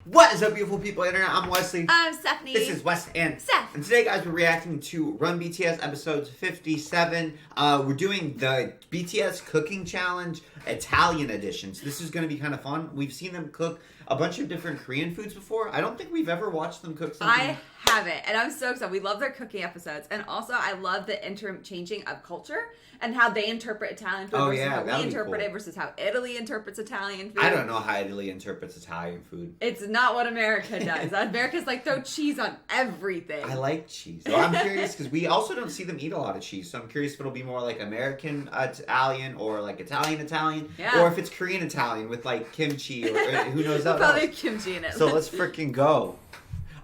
What is up, beautiful people of the internet? I'm Wesley. I'm Stephanie. This is Wes and Steph. And today, guys, we're reacting to Run BTS episodes 57. We're doing the BTS cooking challenge Italian edition. So this is going to be kind of fun. We've seen them cook a bunch of different Korean foods before. I don't think we've ever watched them cook something. I haven't, and I'm so excited. We love their cooking episodes, and also I love the interchanging of culture and how they interpret Italian food versus how we interpret it versus how Italy interprets Italian food. I don't know how Italy interprets Italian food. It's not what America does. America's like throw cheese on everything. I like cheese. Well, I'm curious because we also don't see them eat a lot of cheese, so I'm curious if it'll be more like American Italian or like Italian, yeah. or if it's Korean Italian with like kimchi or who knows what Probably else. kimchi in it. So let's freaking go.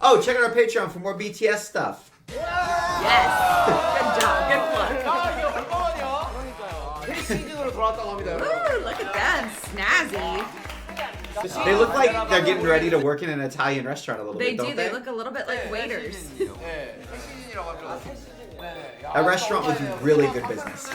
Oh, check out our Patreon for more BTS stuff. Yes. Good job. Good plug. Ooh, look at them. Snazzy. They look like they're getting ready to work in an Italian restaurant a little They bit, do. don't They look a little bit like waiters. A restaurant would do really good business.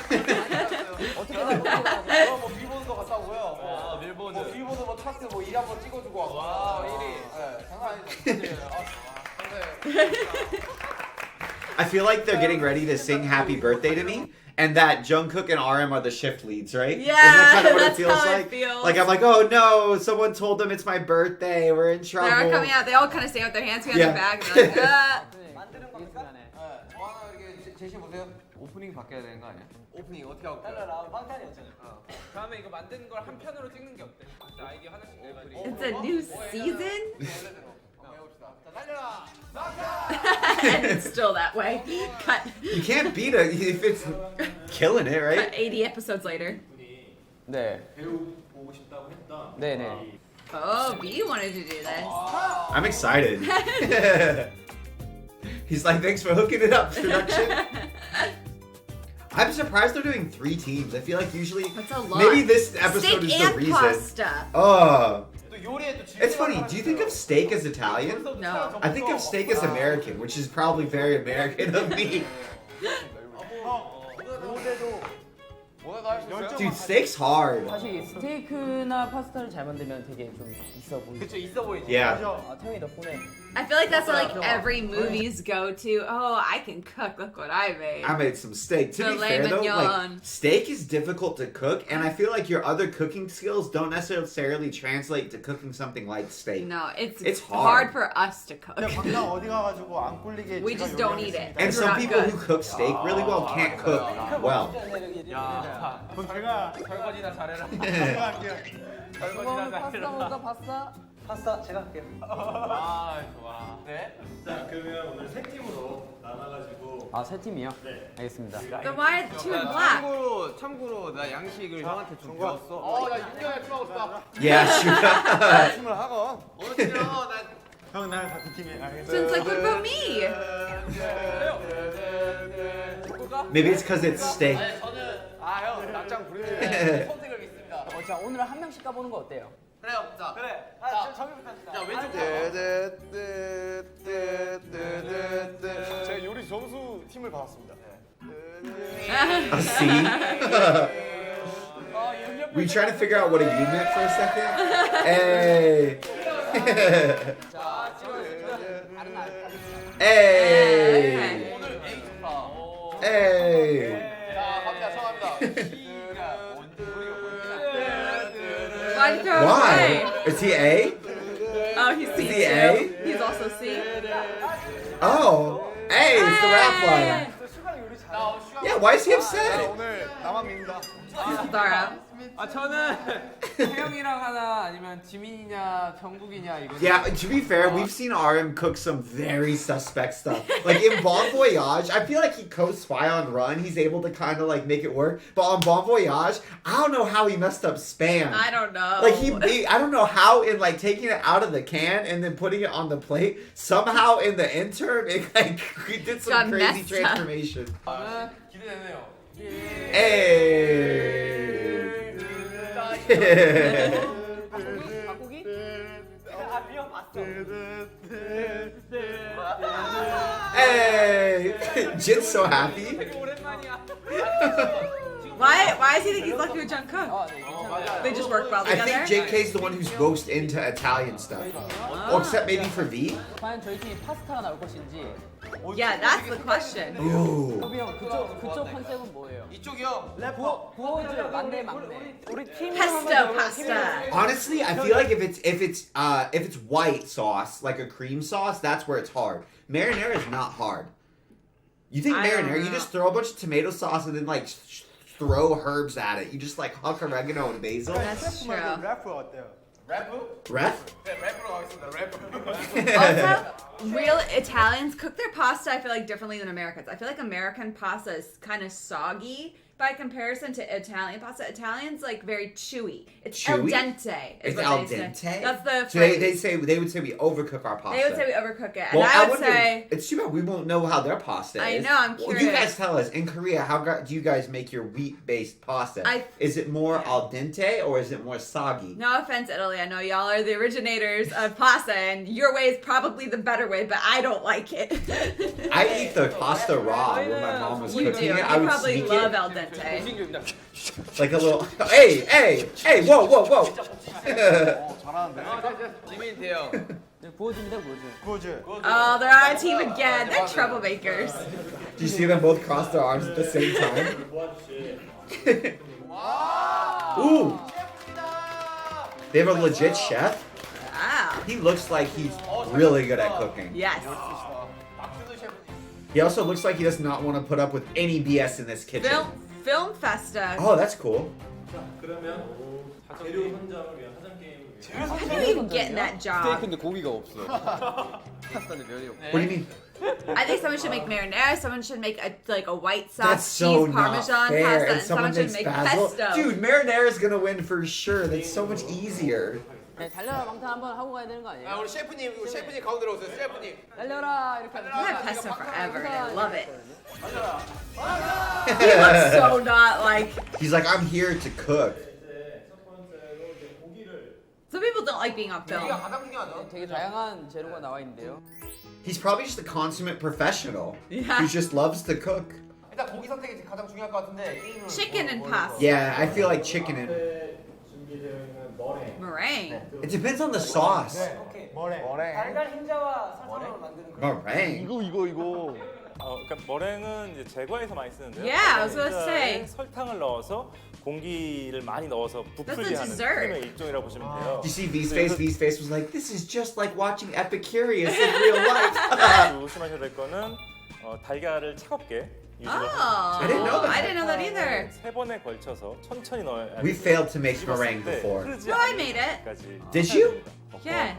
I feel like they're getting ready to sing Happy Birthday to Me, and that Jungkook and RM are the shift leads, right? Yeah, isn't that kind of what that's it feels how like? it feels. Like, I'm like, oh no, someone told them it's my birthday, we're in trouble. They're coming out. They all kind of stay with their hands behind their back. And they're like, 오프닝 바뀌어야 되는 거 아니야? 오프닝 어떻게 하고? 다음에 이거 만드는 걸 한 편으로 찍는 게 어때? 아이디어 하나씩 내고. It's a new season? And it's still that way. Cut. You can't beat it if it's killing it, right? Cut 80 episodes later. 네. 네네. Oh, B wanted to do this. I'm excited. He's like, thanks for hooking it up, production. I'm surprised they're doing 3 teams. I feel like usually That's a lot. maybe this episode Steak is and the reason. pasta. Oh. It's funny. Do you think of steak as Italian? No. I think of steak as American, which is probably very American of me. Dude, steak's hard. 사실 스테이크나 파스타를 잘 만들면 되게 좀 있어 보이죠. 그쵸, 있어 보이지. Yeah. 태용이 덕분에 I feel like that's what like every movie's go to. Oh, I can cook. Look what I made. I made some steak. To be Filet fair though, like mignon. steak is difficult to cook, and I feel like your other cooking skills don't necessarily translate to cooking something like steak. No, it's hard. hard for us to cook. We just don't eat it. And We're some not people good. who cook steak really well can't cook well. 야, 설거지나 잘해라. 설거지나 잘해라. 파스타 제가 할게요. 아, 좋아. 네. 자, 그러면 오늘 3팀으로 나눠가지고 아, 세 팀이요? 알겠습니다. Then why two in black? 참고로 나 양식을 형한테 좀 배웠어. 나 6년에 팀하고 싶다. Yeah, sure. 팀을 하고. 싫어. 난 형 나랑 같은 팀에 알겠어. So it's like, what about me? Maybe it's because it's steak. 저는 형 낙장 부르는 선택을 믿습니다. 자, 오늘 한 명씩 까보는 거 어때요? 그래요. 자, 그래. 정해부터 합시다. 자, 왼쪽 제가 요리 점수 팀을 받았습니다. See? Were you trying to figure out what a U meant for a second? Hey. Hey. 오늘 A 좋다. Hey. 자, 갑니다. 처음합니다. Why did you throw it Why? away? Is he A? Oh, he's C Is he too. A? He's also C. Oh. A is the rap line. Yeah, why is he upset? 오늘 나만 믿는다. Zara. 아, 저는 태영이랑 하나 아니면 지민이냐 정국이냐 이거. Yeah, to be fair, we've seen RM cook some very suspect stuff. Like in Bon Voyage, I feel like he co-spy on Run. He's able to kind of like make it work. But on Bon Voyage, I don't know how he messed up Spam. I don't know. Like I don't know how in like taking it out of the can and then putting it on the plate, somehow in the interim it like he did some Got crazy messed up. transformation. 저는 기대되네요. Hey. 닭고기? Hey. Jin's so happy. 되게 오랜만이야. Why is he think he's lucky with Jungkook? 아, 네, 괜찮아요. They just work well I together. think JK's the one who's most into Italian stuff. Oh, except maybe for V? 과연 저희 팀이 파스타가 나올 것인지. Yeah, that's the question. Ooh. 호비 형 그쪽 컨셉은 뭐예요? 이쪽이요. 구호즈 막내. 우리 팀 Pesto pasta. Honestly, I feel like if it's white sauce, like a cream sauce, that's where it's hard. Marinara is not hard. You think I don't marinara? You know. just throw a bunch of tomato sauce and then like throw herbs at it. You just like huck oregano and basil. That's true. 래프 어때요? 래프? Ref? 네, 래프로 가겠습니다. 래프. Also, real Italians cook their pasta, I feel like, differently than Americans. I feel like American pasta is kind of soggy by comparison to Italian pasta. Italian's like very chewy. It's Chewy? al dente. Is It's what al they dente. Say. That's the So phrase. they would say we overcook our pasta. They would say we overcook it. Well, And I would wonder- say, it's too bad we won't know how their pasta I is. know, I'm Well, you curious. guys tell us in Korea do you guys make your wheat-based pasta? Is it more al dente or is it more soggy? no offense, Italy. I know y'all are the originators of pasta, and your way is probably the better way, but I don't like it. I eat the pasta raw when my mom was You do. cooking You it. I would probably sneak love it. al dente. 무신교입니다. Like a little, hey, whoa. 잘하는데. 지민 대형. 구호즈입니다 구호즈. Oh, they're on a team again. They're troublemakers. Do you see them both cross their arms at the same time? Ooh, they have a legit chef. Wow. He looks like he's really good at cooking. Yes. 박준호 셰프님. He also looks like he does not want to put up with any BS in this kitchen. Film Festa. Oh, that's cool. 자, 그러면 재료 선점을 위한 화장 게임을 How do you even get in that job? 스테이크인데 고기가 없어. 파스타인데 면이 없어. What do you mean? I think someone should make marinara. Someone should make a white sauce That's so cheese not parmesan fair. pasta, And and someone should makes make basil. pesto. Dude, marinara is gonna win for sure. That's so much easier. 네, 달려라 망타 한번 하고 가야 되는 거 아니에요? 아, 우리 셰프님 가운데로 오세요. 셰프님. 달려라 이렇게 하면. I've had pesto forever, and I love it. He looks so not like. He's like, I'm here to cook. 첫 번째로 이제 고기를 Some people don't like being on 이게 film. 가장 중요하죠. 되게 다양한 재료가 나와 있는데요. He's probably just a consummate professional Yeah. who just loves to cook. 일단 고기 선택이 가장 중요할 것 같은데. 게임은 Chicken and 뭘 pasta. Yeah, I feel like chicken and. 때 준비되어 있는 머랭. Meringue. It depends on the sauce. 머랭. 달걀 흰자와 설탕으로 만드는 Meringue. 이거. 그러니까 머랭은 이제 제과에서 많이 쓰는데요. Yeah, I was gonna say. 설탕을 넣어서 공기를 많이 넣어서 부풀게 That's a 하는 dessert. 크림의 일종이라고 보시면 돼요. Do you see V's face? V's face was like, this is just like watching Epicurious in real life. 조심하셔야 될 거는 달걀을 차갑게 유지를 Oh, I didn't know that. I didn't know that either. 세 번에 걸쳐서 천천히 넣어야 We failed to make meringue before. No, I made it. Did you? Yeah.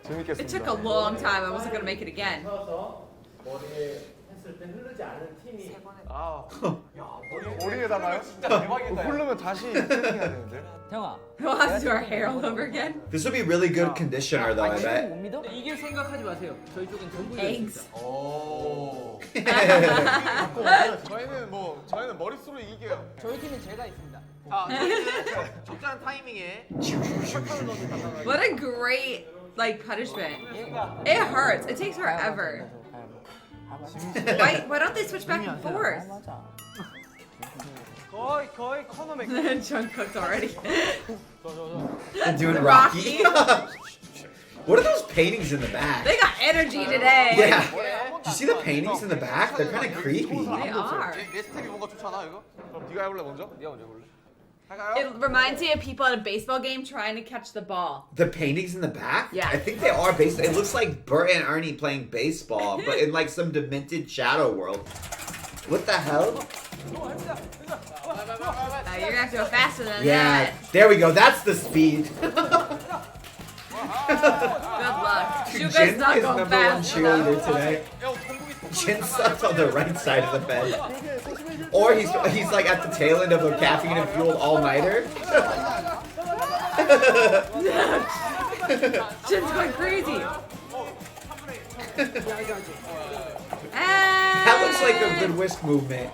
재밌겠습니다. It took a long time. I wasn't gonna make it again. 쳐서 머리에 했을 때 흐르지 않은 팀이 아, 머리에다가요? 진짜 대박이다. 흐르면 다시 세팅해야 되는데. 태영아. We'll have to do our hair all over again. This would be really good conditioner, though, I 못 bet. 믿어? 이길 생각하지 마세요. 저희 쪽엔 전부 Eggs. 오. 저희는 머릿수로 이길게요. 저희 팀은 제가 있습니다. 자, 저희는 적절한 타이밍에 What a great punishment. It hurts. It takes forever. Why don't they switch back and forth? 맞아. 거의 커너 맥. John cooked already. I'm doing Rocky. Rocky. What are those paintings in the back? They got energy today. Yeah. Do you see the paintings in the back? They're kind of creepy. They are. 내 스텝이 뭔가 좋잖아 이거. 그럼 네가 해볼래 먼저? 네가 먼저 해볼래? It reminds me of people at a baseball game trying to catch the ball. The paintings in the back? Yeah. I think they are based. It looks like Bert and Ernie playing baseball, but in like some demented shadow world. What the hell? You're gonna have to go faster than Yeah. that. There we go. That's the speed. Good luck. Jin Suga's not is going number one fast cheerleader enough. today. Jin sucks on the right side of the bed. Or he's like at the tail end of a caffeine and fueled all-nighter. Jin's going crazy. That looks like a good whisk movement.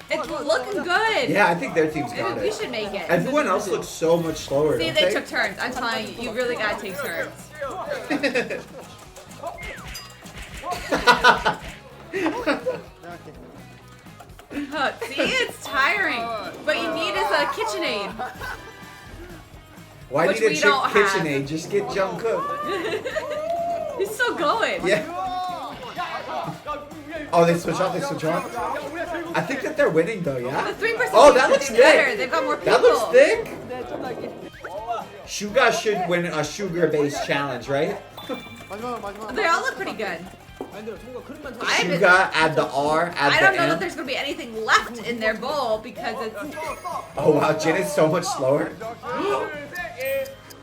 It's looking good. Yeah, I think their team's got Maybe we it. should make it. Everyone else looks so much slower. See, don't they took turns. I'm telling you, you really gotta take turns. See, it's tiring. What you need is a KitchenAid. Why Which need a we don't have. KitchenAid? Just get Jungkook. He's still going. Yeah. Oh, they switch off. They switch off. I think that they're winning though. Yeah. The 3% Oh, that seems looks to be better. thick. They've got more people. That looks thick. Suga should win a sugar-based challenge, right? They all look pretty good. Suga, add the R, add I don't the know M. that there's gonna be anything left in their bowl because it's. Oh wow, Jin is so much slower.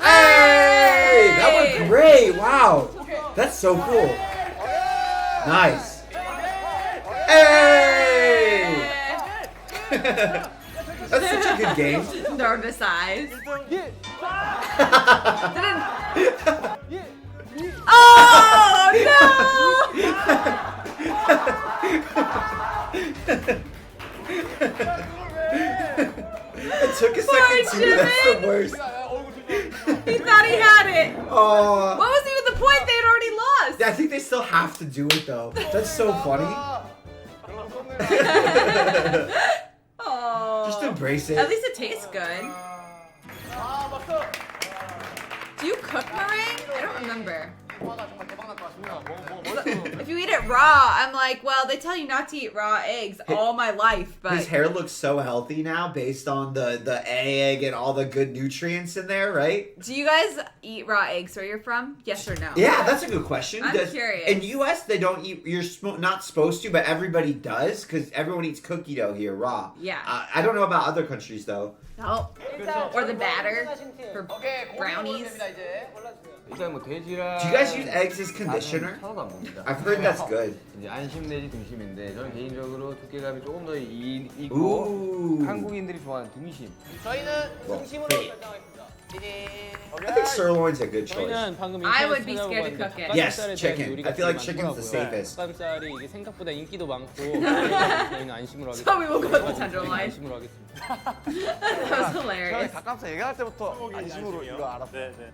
Hey! That went great! Wow! That's so cool. Nice. Hey! That's such a good game. Nervous eyes. Oh no! It took a second too. That's the worst. He thought he had it. Oh. What was even the point? They had already lost. I think they still have to do it though. That's so funny. Oh. Just embrace it. At least it tastes good. Do you cook meringue? I don't remember. If you eat it raw, I'm like, well, they tell you not to eat raw eggs all my life, but His hair looks so healthy now based on the egg and all the good nutrients in there, right? do you guys eat raw eggs where you're from? Yes or no? Yeah, that's a good question. I'm curious. In U.S., they don't eat. You're not supposed to, but everybody does because everyone eats cookie dough here raw. Yeah. I don't know about other countries though. No. Or the batter for brownies. 일단 뭐 돼지랑 Do you guys use eggs as conditioner? 하나도 안 먹습니다. I've heard that's good. 이제 안심 내지 등심인데 저는 개인적으로 두께감이 조금 더 Ooh. 있고 한국인들이 좋아하는 등심. 저희는 Well, 등심으로 hey. 결정하겠습니다. I think sirloin's a good choice. 저희는 방금 I would 인터넷 be scared to 찾아보고 cook it. Yes, 닭가슴살에 대한 chicken. 요리가 I feel like 되게 chicken's the 많더라고요. safest. 닭가슴살이 이게 생각보다 인기도 많고 저희는 안심으로 하겠습니다. So we will go with the tenderloin. 안심으로 하겠습니다. That was hilarious. 닭가슴살 얘기할 때부터 안심으로 이거 알았어요. 네, 네.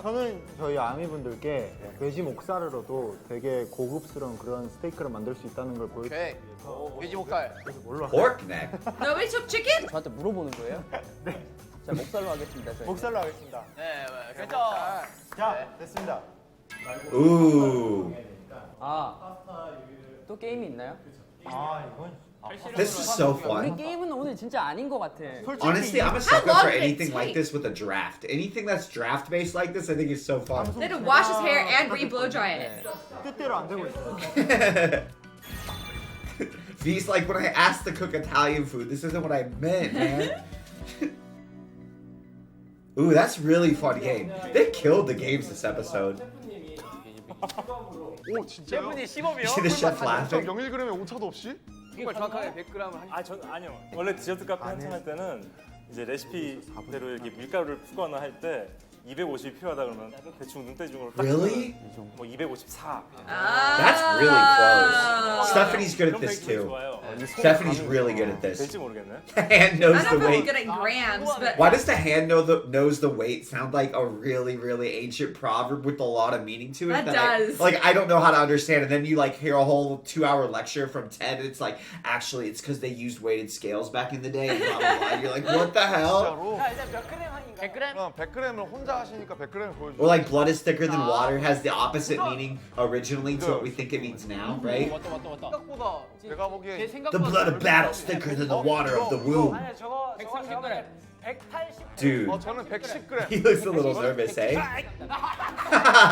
저는 저희 아미분들께 돼지 목살으로도 되게 고급스러운 그런 스테이크를 만들 수 있다는 걸 보여드리기 오케이. 위해서 돼지 목살. 뭘로 Pork neck. Nobody took chicken? 저한테 물어보는 거예요? 네. 자, 목살로 하겠습니다. 저희. 목살로 하겠습니다. 네, 결정. 자, 됐습니다. Ooh. 아, 또 게임이 있나요? 아, 이건 This is so 우리 fun. 게임은 오늘 진짜 아닌 것 같아. Honestly, I'm a sucker long for did it anything like take? this with a draft. Anything that's draft based like this, I think is so fun. They had to wash his hair and re-blow dry it. 뜻대로 안 되고 있어요. V's like, when I asked to cook Italian food, this isn't what I meant, man. Ooh, that's really fun game. They killed the games this episode. 오, 진짜요? You see the chef laughing? 0.01g의 오차도 없이? 정말 정확하게 100g을 한 아니요. 원래 디저트 카페 한창 할 때는 이제 레시피대로 이렇게 밀가루를 푸거나 할 때 250이 필요하다 그러면 대충 눈대중으로 딱 Really? 뭐 254. That's really close. Stephanie's good at 그럼 this 되게 too. 좋아요. Stephanie's really good at this. 될지 모르겠네. The hand knows I the don't know if I'm weight. good at grams, but Why does the hand knows the weight sound like a really, really ancient proverb with a lot of meaning to it? That I does. don't know how to understand. And then you like hear a whole 2-hour lecture from Ted, and it's like, actually, it's because they used weighted scales back in the day. And blah, blah, blah. You're like, what the hell? 진짜로? 자, 일단 몇 그램 하인가요? 100g? 그럼 100g을 혼자 하시니까 100g을 보여주세요. Or like blood is thicker than water has the opposite meaning originally to what we think it means now, right? 맞다, 맞다, 맞다. 생각보다 내가 보기엔 The blood of battle is thicker than the water of the womb. 아니, 저거 130g. 180. Dude, 저는 110g. he looks a little nervous, eh?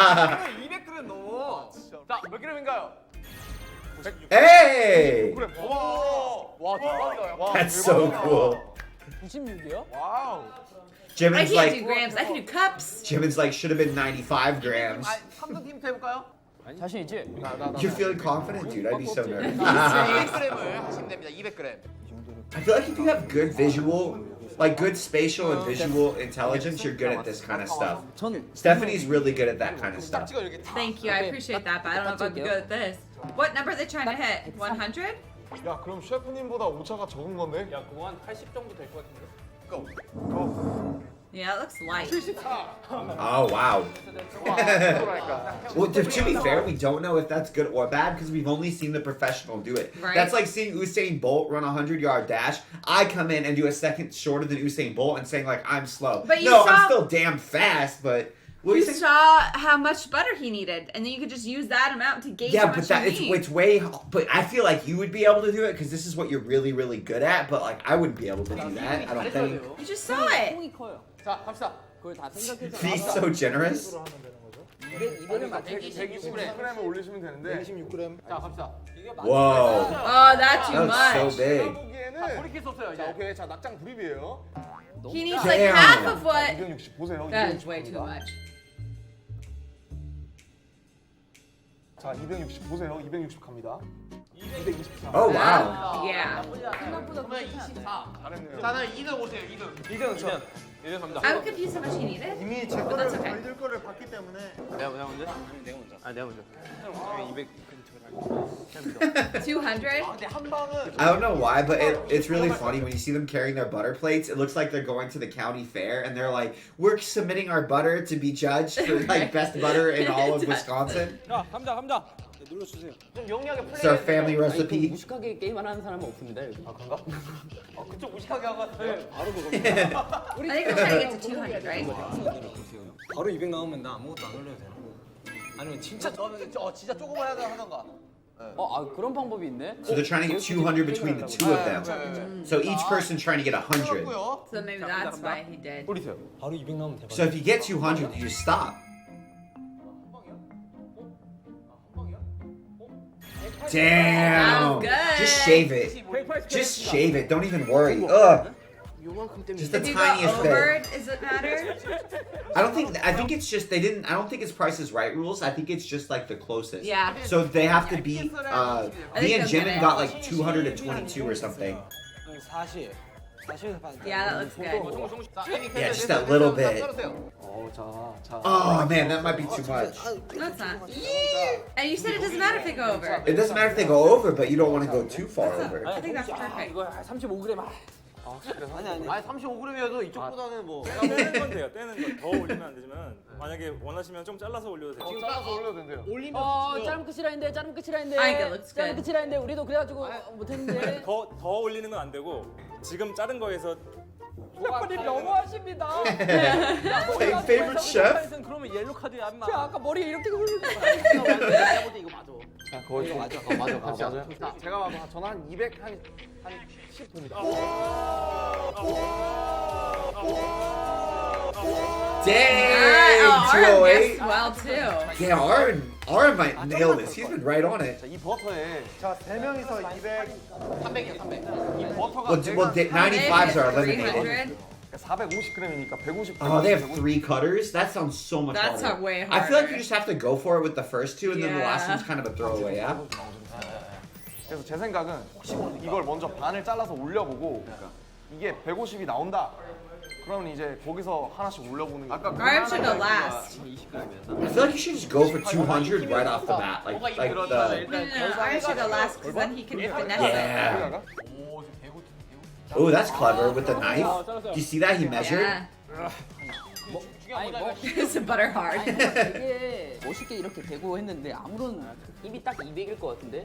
200g 넘어. 자, 몇 g인가요? Hey! 와, 대박이다. 와, That's so cool. 96이요? 와우. I Jimin's can't do like, grams. I can do cups. Jimin's like, should have been 95 grams. 3등 팀부터 해볼까요? 자신 있지? You're feeling confident, dude. I'd be so nervous. 200g을 하시면 됩니다. 200g. I feel like if you have good visual, like good spatial and visual intelligence, you're good at this kind of stuff. 저는 Stephanie's really good at that kind of 딱 stuff. 찍어 이렇게. Thank you. I appreciate that, but I don't know if I'm good at this. What number are they trying to hit? 100? 야, 그럼 셰프님보다 오차가 적은 건데? 야, 그거 한 80 정도 될 것 같은데? 고. Yeah, it looks light. Oh wow. Well, to be fair, we don't know if that's good or bad because we've only seen the professional do it. Right. That's like seeing Usain Bolt run a 100-yard dash. I come in and do a second shorter than Usain Bolt and saying like I'm slow. But you no, saw- I'm still damn fast. But what You do you think? saw how much butter he needed, and then you could just use that amount to gauge Yeah, how but much you need. it's way. But I feel like you would be able to do it because this is what you're really really good at. But like I wouldn't be able to do that. I don't think. You just saw it. 통이 커요. 자, 갑시다. 그걸 다 생각해서 He's so generous. 200을 맞춰 120g을 올리시면 되는데 126g. 자, 갑시다. Whoa, Oh, that's too that's so much. big. 보기에는 돌이킬 수 없어요. 자, 오케이. 자, 낙장 불입이에요. He needs like Damn. half of what. 260 보세요. That is way too much. 자, 260 보세요. 260 갑니다. 224. Oh wow. Yeah. 그러면 24. 잘했네요. 자, 나 2등 오세요. 2등. 2등 저. 2등 갑니다. I'm confused how much he needed. 이미 제 But 거를 that's okay. 저희들 거를 봤기 때문에 내가 먼저? 내가 먼저. 아, 내가 먼저. 200. 200? 근데 한 방은 I don't know why, but it's really funny when you see them carrying their butter plates. It looks like they're going to the county fair, and they're like, "We're submitting our butter to be judged for like best butter in all of Wisconsin." 자, 갑니다. 네, 눌러주세요. 좀 영리하게 It's our 플레이. family 아니, 그 recipe. 무식하게 게임 안 하는 사람은 없습니다. 여기. 아, 그런가? 그쪽 무식하게 하고 왔어요. 바로 그겁니다. I think we're trying to get to 200, right? 바로 200 나오면 나 아무것도 안 올려도 되나? 아니면 진짜 저는 진짜 조금만 하던가. 그런 방법이 있네. So they're trying to get 200 between the two of them. So each person trying to get 100. 그렇고요. So maybe that's why he did. 뿌리세요. 바로 200 나오면 대박. So if you get 200, you just stop. Damn. Sounds good. Just shave it. Just shave it. Don't even worry. Ugh. Just the If you go tiniest over, bit. does it matter? I think it's just they didn't. I don't think it's Price is Right rules. I think it's just like the closest. Yeah. So they have to beat. think Me and they'll Jimin get it. got like 222 or something. 40. 40에서 받을 Yeah, that looks good. Yeah, just that little bit. 자. Oh man, that might be too much. No, it's not. And you said it doesn't matter if they go over. It doesn't matter if they go over, but you don't want to go too far over. I think that's perfect. 이거 35g. 아니 35g이어도 이쪽보다는 뭐 떼는 건 돼요. 떼는 건 더 올리면 안 되지만 만약에 원하시면 좀 잘라서 올려도 돼요. 지금 잘라서 올려도 된대요. 짧은 끝이라 했는데 짧은 끝이라 했는데 I think it looks 짧은 good. 끝이라 했는데 우리도 그래가지고 못했는데. 더 올리는 건 안 되고 지금 자른 거에서 셰프님 너무하십니다. Favorite chef? 그러면 옐로 카드야 인마. 제가 아까 머리에 이렇게 흘리는 내가 볼때 이거 맞아. 자, 거의 이거 맞아. 맞아요. 자, 제가 봐봐. 저는 한 200, 한 10 봅니다. Dang, Oh, Aaron guessed 208. well too. Yeah, Aaron might nail this. He's been right on it. 자, 이 버터에 자, 3명이서 200 300이야, 300. 이 버터가 Well, 95s are eliminated. 450g이니까 150g. Oh, they have 3 cutters? That sounds so much That's harder. way I feel like harder. you just have to go for it with the first 2, and then the last Yeah. one's kind of a throwaway, yeah? 그래서 제 생각은 혹시 이걸 먼저 반을 잘라서 올려보고 이게 150이 나온다. 그러면 이제 거기서 하나씩 올려보는 게. Aaron should go last. I feel like you should just go for 200 right off the bat. Like the... No, Aaron should go last because then he can finesse it. Yeah. Oh, that's clever with the knife. Do you see that? He measured? Yeah. It's a butter hard. 되게 멋있게 이렇게 대고 했는데 아무런 입이 딱 200일 것 같은데.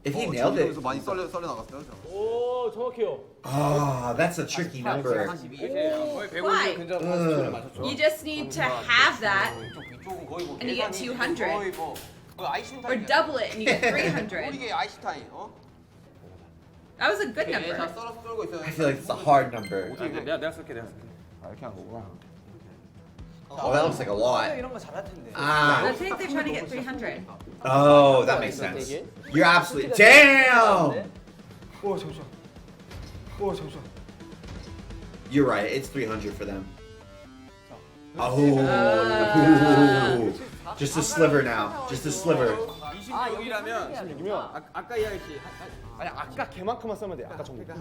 If he nailed it. 많이 썰려 나갔어요. 오, 정확해요. Oh, that's a tricky number. Why? Ugh. You just need to have that 이쪽은 거의 뭐 and you get 200. 거의 뭐 아이신타임. or double it and you get 300. 이게 아이신타임. 어? That was a good 자, number. 썰어서 썰고 있어요. I feel like it's a hard number. 내가 쓸게. 아, 이렇게 한 거구나. Oh, that looks like a lot. 이런 거 잘할 텐데. Ah. I think they're trying to get 300. Oh, that makes sense. You're absolutely... Damn! 오, 잠시만. 오, 잠시만. You're right. It's 300 for them. Oh. Just a sliver now. Just a sliver. 26이라면 아까 이야기했지. 아니, 아까 걔만큼만 썰면 돼. 아까 정도. 자,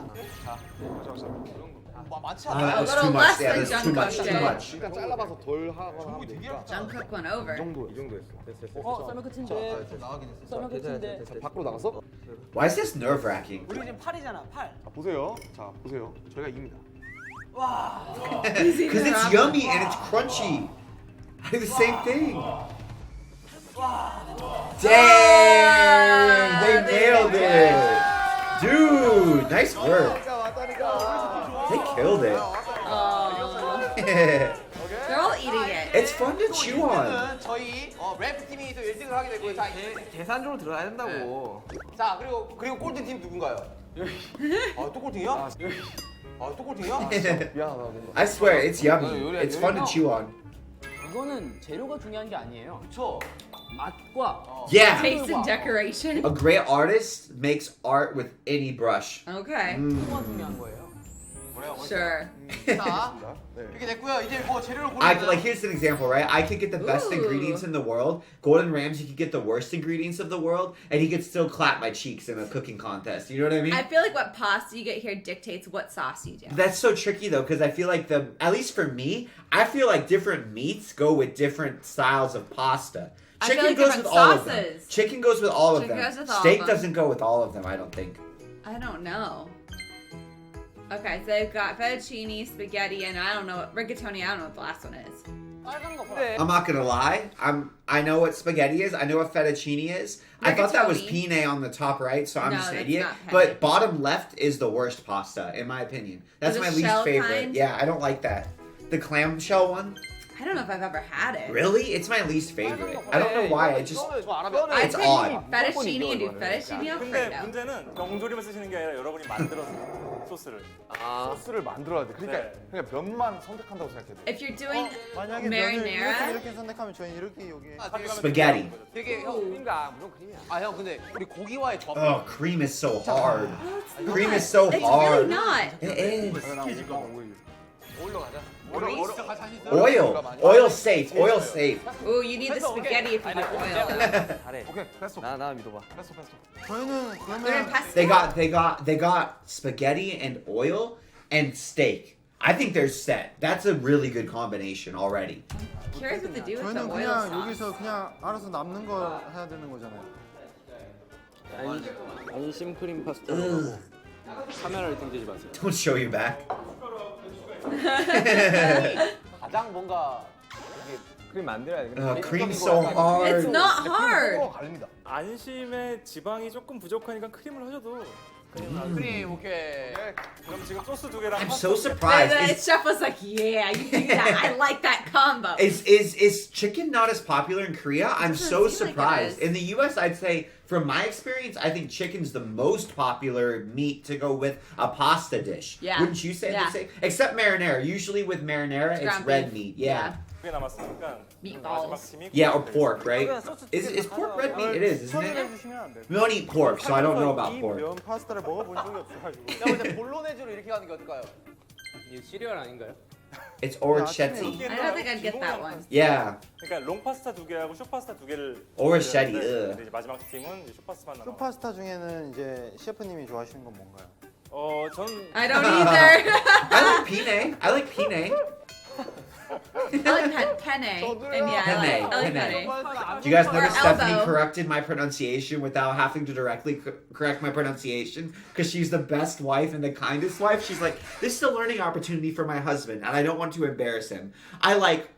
많지 Oh, 않아. that was little too much. less Yeah, than that's too much. Too Jungkook much. 일단 잘라봐서 덜 하거나 하면 되니까. Jungkook went over. 이 정도 했어. 썰면 끝인데. 썰면 끝인데. 자, 밖으로 나갔어? Why is this nerve-wracking? 우리 지금 8이잖아. 8. 자, 보세요. 자, 보세요. 저희가 이깁니다. Because it's yummy and it's crunchy. I do the same thing. Dang! They nailed it! Dude, nice work. They killed it. They're all eating it. It's fun to chew on. 저희 랩 팀이 또 1등을 하게 됐고요. 자, 계산적으로 들어가야 된다고. 자, 그리고 꼴등 팀 누군가요? 또 꼴등이야? 또 꼴등이야? 미안하다. I swear, it's yummy. It's fun to chew on. 이거는 재료가 중요한 게 아니에요. 그쵸? 맛과 Yeah! Taste and decoration. A great artist makes art with any brush. Okay. 소가 중요한 거예요. Sure. 자, 이렇게 됐고요. 이제 뭐 재료를 I 고르면 like here's an example, right? I could get the best Ooh. ingredients in the world. Gordon Ramsay could get the worst ingredients of the world, and he could still clap my cheeks in a cooking contest. You know what I mean? I feel like what pasta you get here dictates what sauce you do. That's so tricky though, because I feel like at least for me, I feel like different meats go with different styles of pasta. I feel Chicken like goes different with all of them. sauces. Chicken goes with all of Chicken them. goes with all Steak of them. doesn't go with all of them, I don't think. I don't know. Okay, so they've got fettuccine, spaghetti, and I don't know what rigatoni. I don't know what the last one is. 빨간 거 봐. 근데 I'm not gonna lie. I know what spaghetti is. I know what fettuccine is. I thought that was Rigatoni. penne on the top right, so I'm No, just an that's idiot. not penne. But bottom left is the worst pasta, in my opinion. That's The my least shell favorite. kind? Yeah, I don't like that. The clamshell one? I don't know if I've ever had it. Really? It's my least favorite. I don't know why. I just I It's take odd. fettuccine and do fettuccine 근데 Alfredo. 문제는 경조림을 쓰시는 게 아니라 여러분이 만들어서 소스를. 소스를 만들어야 돼. 그러니까 그냥 면만 선택한다고 생각해. If you're doing 만약에 면을 marinara, 이렇게 선택하면 저희는 이렇게 여기 Spaghetti. 되게 형 그러니까 무슨 크림이야. 형 근데 우리 고기와의 조합. Oh, cream is so hard. Cream is so it's hard. really not. It is. 오일로 가자. Oil safe. Oil safe. Ooh, you need the spaghetti if you do oil. 잘해. 오케이, 됐어. 나 믿어봐. 됐어. 저희는 They're in 그러면 pasta. They got spaghetti and oil and steak. I think they're set. That's a really good combination already. Curious what to do with the 저희는 oil 그냥 sauce. 여기서 그냥 알아서 남는 거 해야 되는 거잖아요. 안심 크림 파스타로 하고 카메라를 등지지 마세요. Don't show your back. 가장 뭔가 크림 만들어야 돼. Cream's so hard. It's not hard. 갈립니다. 안심에 지방이 조금 부족하니까 크림을 하셔도 크림 오케이. 그럼 지금 소스 두 개랑 I'm so The surprised. chef was like, "Yeah, you do that. I like that combo." Is chicken not as popular in Korea? I'm doesn't so seem like it surprised. is. In the US, I'd say, from my experience, I think chicken's the most popular meat to go with a pasta dish. Yeah. Wouldn't you say Yeah. the same? Except marinara. Usually with marinara, it's Ground red beef. meat. Yeah. 두 개 남았으니까 Meatballs. 마지막 팀이 Yeah, or pork, right? Is pork red meat? It is, isn't 처리해 it? 주시면 안 돼요. We don't eat pork, so I don't know about 이 pork. 면 파스타를 먹어본 적이 없어가지고. 야 근데 볼로네즈로 이렇게 가는 게 어떨까요? 이게 시리얼 아닌가요? It's orecchiette. I don't think I'd get that one. Yeah. 그러니까 롱 파스타 두 개하고 숏 파스타 두 개를 오르쉐리, 드렸는데 ugh. 이제 마지막 팀은 이제 숏 파스타만 남아. 쇼파스타 중에는 이제 셰프님이 좋아하시는 건 뭔가요? 전 I don't either. I like penne. I like penne. I like penne. And yeah, I like Penne. penne. Do you guys Or notice Stephanie elbow. corrected my pronunciation without having to directly correct my pronunciation? Because she's the best wife and the kindest wife. She's like, this is a learning opportunity for my husband, and I don't want to embarrass him. I like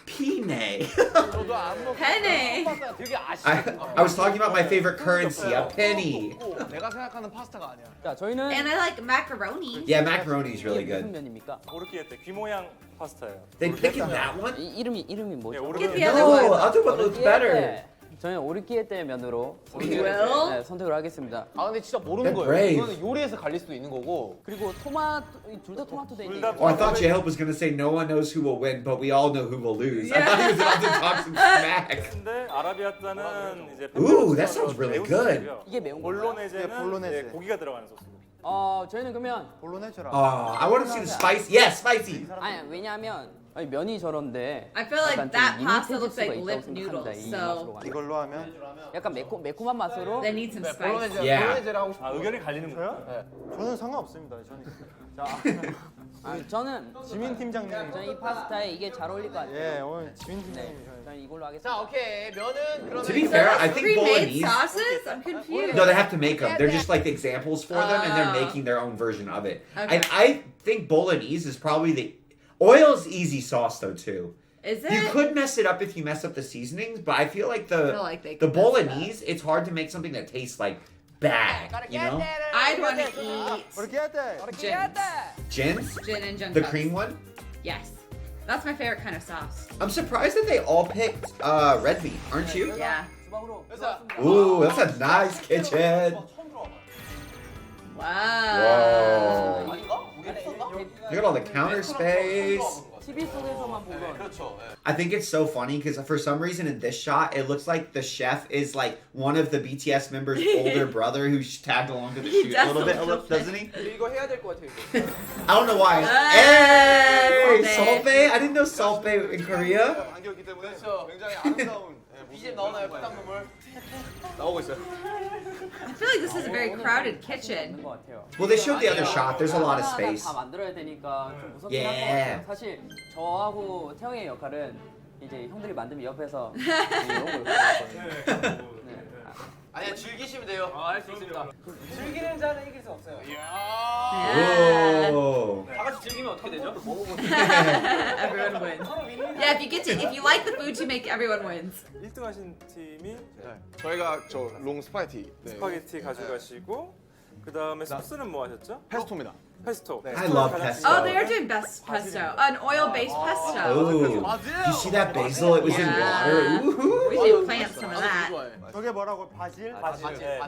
penne. 저도 안 먹고 Penne. 파스타 되게 아쉬운 I was talking about my favorite currency, a penny. 내가 생각하는 파스타가 아니야. 자, 저희는 And I like macaroni. Yeah, macaroni is really 이게 무슨 good. 면입니까? 오르키에 때 귀 모양 파스타예요. They picking that one? 이름이 네, 뭐죠? Get the 오르키 other No, one. other one looks better. 저희는 오르키에떼 면으로 Will? 네, 선택을 하겠습니다. 아 근데 진짜 모르는 They're 거예요. brave. 이거는 요리에서 갈릴 수도 있는 거고. 그리고 토마토 둘 다 토마토 되어 둘 있는 다 Oh, I thought J-Hope was going to say no one knows who will win, but we all know who will lose. I thought he was about to talk some smack. 근데 아라비아타는 이제 Ooh, that sounds really 매운 good. 소스고요. 이게 매운 거. 네, 볼로네제는 볼로네제. 이제 고기가 들어가는 소스고. 저희는 그러면 볼로네즈라. Oh, I want to see the spice. Yeah, spicy. 아니 왜냐하면 면이 저런데 I feel like 약간 좀 that 이미테이질 pasta looks 수가 like 있다고 lip 생각합니다, noodles, 이 so 맛으로 가면. 이걸로 하면 약간 매콤한 맛으로 they need some spice. 볼로네제 Yeah. 볼로네제를 하고 싶어. 의견이 갈리는 거예요? 저는 상관없습니다. 저는 지민 팀장님. 저는 이 파스타에 이게 잘 어울릴 것 같아요. 예, 오늘 지민 네, 팀장님이 저희. 저는 이걸로 하겠습니다. 자 오케이 면은 그러면 To be So fair, that's I think pre-made bolognese. sauces? I'm confused. No, they have to make them. They're just like examples for them, and they're Oh. making their own version of it. Okay. I think bolognese is probably the oil's easy sauce though too. Is it? You could mess it up if you mess up the seasonings, but I feel like the feel like they the could mess it bolognese, it's hard to make something that tastes like bad. You know, I'd want to eat gin, gin and the juntas. cream one. Yes. That's my favorite kind of sauce. I'm surprised that they all picked red meat, aren't you? Yeah. Ooh, that's a nice kitchen. Wow. Whoa. Look at all the counter space. TV 속에서만 보던. 그렇죠. I think it's so funny because for some reason in this shot, it looks like the chef is like one of the BTS members' older brother who tagged along to the shoot a little bit, doesn't he? 이거 해야 될 것 같아요. 이거. I don't know why. Hey! Hey, solvay? I didn't know solvay in Korea. 안겼기 때문에 그렇죠. 굉장히 아름다운 BGM 나오나요? 부탁 눈물. 나오고 있어요. I feel like this is a very crowded kitchen. 있는 것 같아요. Well, they showed the other shot. There's a lot of 하나하나 space. 다 만들어야 되니까 좀 무섭긴 Yeah. 한 것 같아요. 사실 저하고 태영의 역할은 이제 형들이 만들면 옆에서 이런 걸 보거든요. 네. 아니야 즐기시면 돼요. 할 수 있습니다. 즐기는 자는 이길 수 없어요. Yeah. Whoa. 다 같이 즐기면 어떻게 되죠? Everyone wins. Yeah, if you like the food you make, everyone wins. 1등 하신 팀이 저희가 저 롱 스파게티 스파게티 가져가시고 그 다음에 소스는 뭐 하셨죠? 페스토입니다. 페스토. I love pesto. Oh, they are doing best pesto, an oil-based pesto. Ooh. You see that basil? It was in water. Ooh. We should plant some of that. 저게 뭐라고 바질? 바질이라고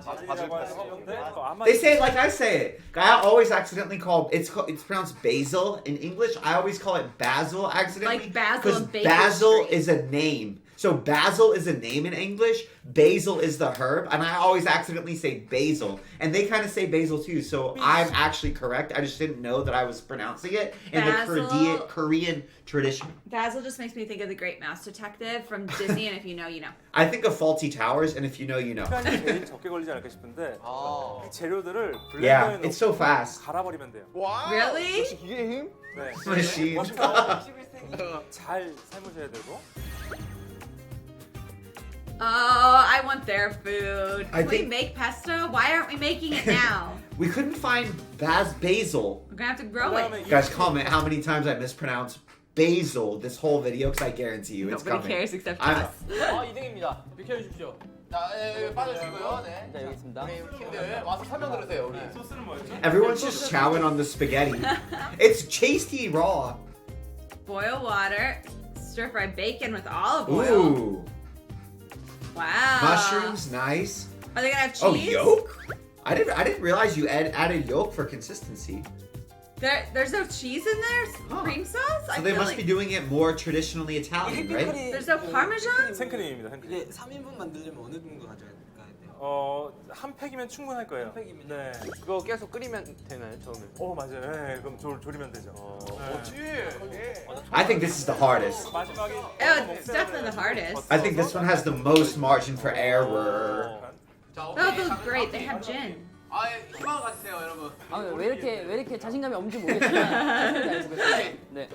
하시는데 아마 They say it like I say it. I always accidentally call it's pronounced basil in English. I always call it basil accidentally. Like basil because and Baker basil Street. is a name. So basil is a name in English. Basil is the herb, and I always accidentally say basil, and they kind of say basil too. So I'm actually correct. I just didn't know that I was pronouncing it in Basil. the Korean tradition. Basil just makes me think of the Great Mouse Detective from Disney, and if you know, you know. I think of Faulty Towers, and if you know, you know. 시간이 제일 적게 걸리지 않을까 싶은데 아. 이 재료들을 Yeah, 블렌더에 it's so 넣고 fast. 갈아버리면 돼요. 와. Really? 역시 기계의 힘? 네. Machine. 잘 삶으셔야 되고. Oh, I want their food. I Can we think- make pesto? Why aren't we making it now? We couldn't find basil. We're gonna have to grow it. Guys, comment how many times I mispronounce basil this whole video, because I guarantee you it's Nobody coming. cares except I'm- us. 2등입니다. 비켜주십시오. 자, 빠져주시고요. 네. 자, 여기 있습니다. 우리 팀들 와서 설명 들으세요. 우리. 소스는 뭐였죠? Everyone's just chowing on the spaghetti. It's tasty raw. Boil water, stir fry bacon with olive oil. Ooh. Wow. Mushrooms, nice. Are they gonna have cheese? Oh, yolk? I didn't realize you added yolk for consistency. There's no cheese in there? Huh. Cream sauce? So they feel must like be doing it more traditionally Italian, right? there's no parmesan? 생크림입니다. 생크림. 이게 3인분 만들려면 어느 정도 가져야 돼요? 한 팩이면 충분할 거예요. 한 팩이면? 네. 그거 계속 끓이면 되나요, 처음에? 맞아요. 네, 그럼 조리면 되죠. 네. I think this is the hardest. 마지막에 Oh, it's definitely the hardest. I think this one has the most margin for error. 자, That looks great. They have gin. 아, 희망 가지세요, 여러분. 아, 왜 이렇게 자신감이 없는지 모르겠지만 알겠습니다. 네.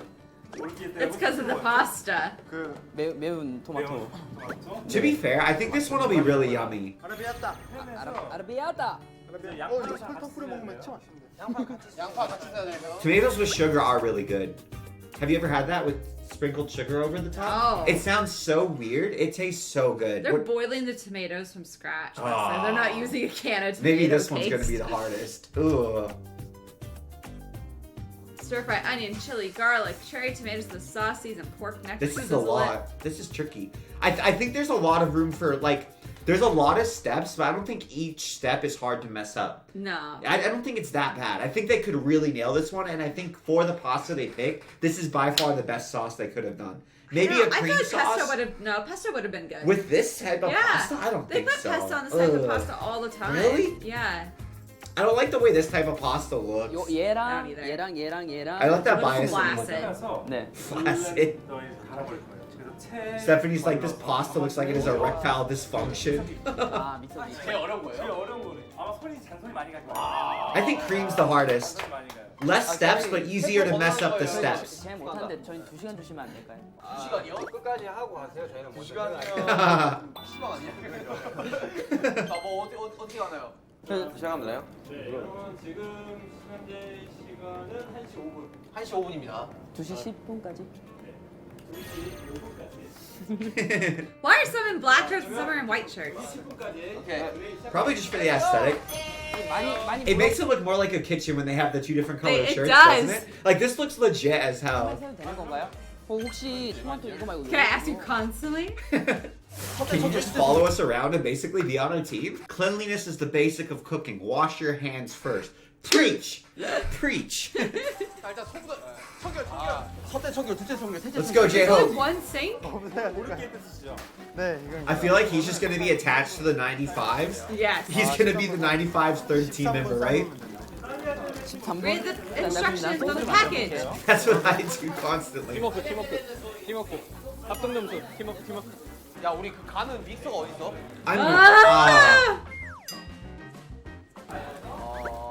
It's because of the pasta. 매운 토마토. To be fair, I think this one will be really yummy. 아르비아다. 이거 설탕 뿌려 먹으면 참 맛있는데. 양파 같이 써야 돼요. Tomatoes with sugar are really good. Have you ever had that with sprinkled sugar over the top? Oh. It sounds so weird. It tastes so good. They're What- boiling the tomatoes from scratch. So Ah. they're not using a can of tomato Maybe this one's paste. gonna be the hardest. Ugh. Stir fry onion, chili, garlic, cherry tomatoes, the sauces, and pork neck. This is a sizzle it. lot. This is tricky. I think there's a lot of room for there's a lot of steps, but I don't think each step is hard to mess up. No. I don't think it's that bad. I think they could really nail this one, and I think for the pasta they picked, this is by far the best sauce they could have done. Maybe No, a I cream feel like sauce pesto would have been good. with this type of yeah. pasta. I don't they think put so. pesto on this type of Ugh. pasta all the time. Really? Yeah. I don't like the way this type of pasta looks. 요 I 얘랑 don't either. 얘랑 I like that Looks bias. flaccid. 네. Flaccid. 갈아버릴 거예요. 그래서 Stephanie's like, this pasta looks like it is erectile dysfunction. 아, 믹서. 제일 어려운 거예요? 제일 어려운 거는 아마 잔소리 많이 가요. I think cream's the hardest. 잔소리 많이 가요. Less steps, but easier to mess up the steps. 제일 못하는데 저희 2시간 주시면 안 될까요? 2시간이요? 끝까지 하고 가세요. 저희는 못 2시간이면 PC방 아니에요? 자, 뭐 어떻게 하나요? 시작하면 되나요? 네, 여러분 지금 현재 시간 시간은 1시 5분. 1시 5분입니다. 2시 10분까지. Why are some in black shirts and some are in white shirts? 10분까지. 오케이. Probably just for the aesthetic. 많이 It makes it look more like a kitchen when they have the two different colored It shirts, does. doesn't it? Like this looks legit as hell. 해도 되는 건가요? 혹시 토마토 이거 말고 Can I ask you constantly? Can you just follow us around and basically be on our team? Cleanliness is the basic of cooking. Wash your hands first. Preach! Preach! 자, 일단 청결. 첫째 청결, 둘째 청결, 셋째 Let's go, Is it J-Hope. one sink? 롤케이크 쓰시죠? 네, 이건 I feel like he's just gonna be attached to the 95s. Yes. He's gonna be the 95's third team member, right? 13분. Read the instructions on the package. That's what I do constantly. 팀워크. 합동점수. 팀워크. 야, 우리 그 가는 믹서가 어디 있어? Ah!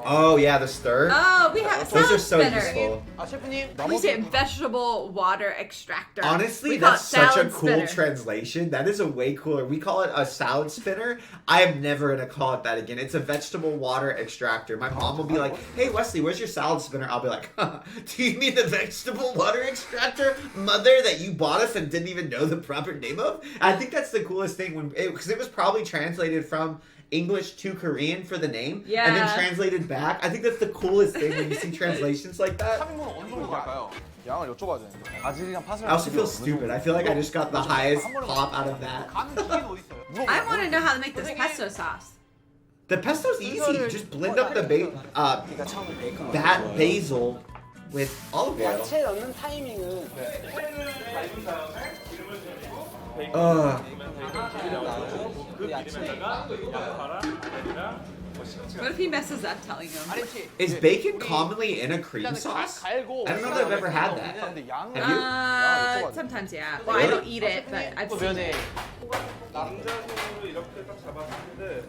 Oh yeah, the stir. Oh, we have a Those are salad so spinner. useful. 아, 셰프님. We say vegetable water extractor. Honestly, we call that's it salad such a cool spinner. translation. That is a way cooler. We call it a salad spinner. I am never gonna call it that again. It's a vegetable water extractor. My mom will be like, "Hey Wesley, where's your salad spinner?" I'll be like, "Do you mean the vegetable water extractor, mother, that you bought us and didn't even know the proper name of?" I think that's the coolest thing when because it was probably translated from English to Korean for the name, Yeah. and then translated back. I think that's the coolest thing when you see translations like that. 3인분은 어느 정도 갈까요? 양을 여쭤봐야 되는데. 바질이랑 파슬리. I also feel stupid. I feel like I just got the highest pop out of that. 가는 기계는 어디 있어요? I want to know how to make this pesto sauce. The pesto's easy. Just blend up the that basil with olive oil. 야채 넣는 타이밍은 What if he messes up telling him? 아니지. Is bacon commonly in a cream sauce? I don't know that I've ever had that. 근데 양을 Have you? Sometimes, yeah. Well, I don't eat it, but I've seen it. 남자손으로 이렇게 딱 잡았는데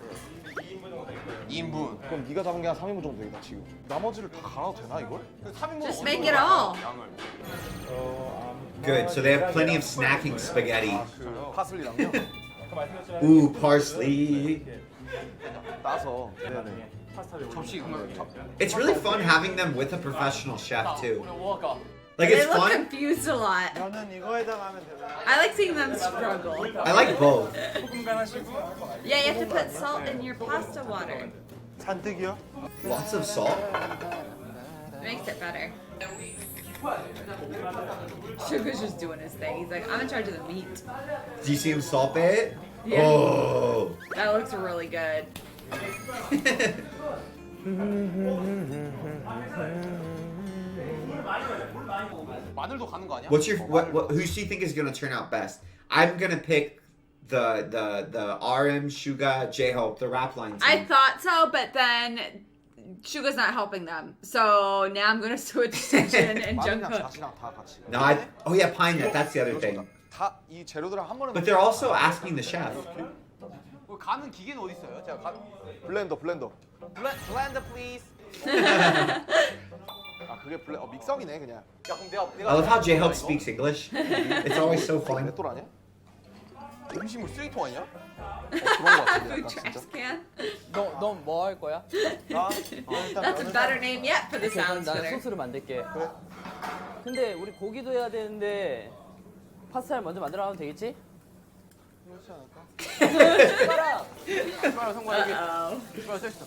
2인분 정도 될 거예요. 2인분. 그럼 네가 잡은 게 한 3인분 정도 되겠다 지금. 나머지를 다 갈아도 되나 이걸? 3인분 Just make it all. 양을. Good. So they have plenty of snacking spaghetti. 파슬리랑요. 아까 말씀하셨지만 Ooh, parsley. 따서. 네네. 접시 그러면 It's really fun having them with a professional chef too. Like They it's look fun. confused a lot. 저는 이거에다 하면 되나? I like seeing them struggle. I like both. 소금간 하시고 Yeah, you have to put salt in your pasta water. 잔뜩이요? Lots of salt. It makes it better. Sugar's just doing his thing. He's like, I'm in charge of the meat. Do you see him salt it? Yeah. Oh. That looks really good. 마늘도 가는 거 아니야? What's your what who do you think is gonna turn out best? I'm gonna pick the RM Suga J-Hope, the rap line team. I thought so, but then Suga's not helping them. So now I'm gonna switch to Jin and 마늘이랑 Jungkook. 자시랑 다 같이. No, oh yeah, pine nut. That's the other thing. 다 이 재료들을 한 번에. But they're also asking the chef. 그 가는 기계는 어디 있어요? 제가 가. 블렌더. 블렌더 please. 아 그게 믹서기네 그냥. 야 그럼 내가 I love how J-Hope speaks English. It's always so fun. 맷돌 아니야? 음식물 쓰레기통 아니야? 그런 거 같은데 Food 약간 trash 진짜. can. 너 뭐 할 거야? That's a better name yet for the 오케이, 그럼 sound 나는 spinner. 소스를 만들게. 근데 우리 고기도 해야 되는데 파스타를 먼저 만들어가면 되겠지? 숟가락! 숟가락 성공 여기. Uh-oh. 숟가락 써 있어.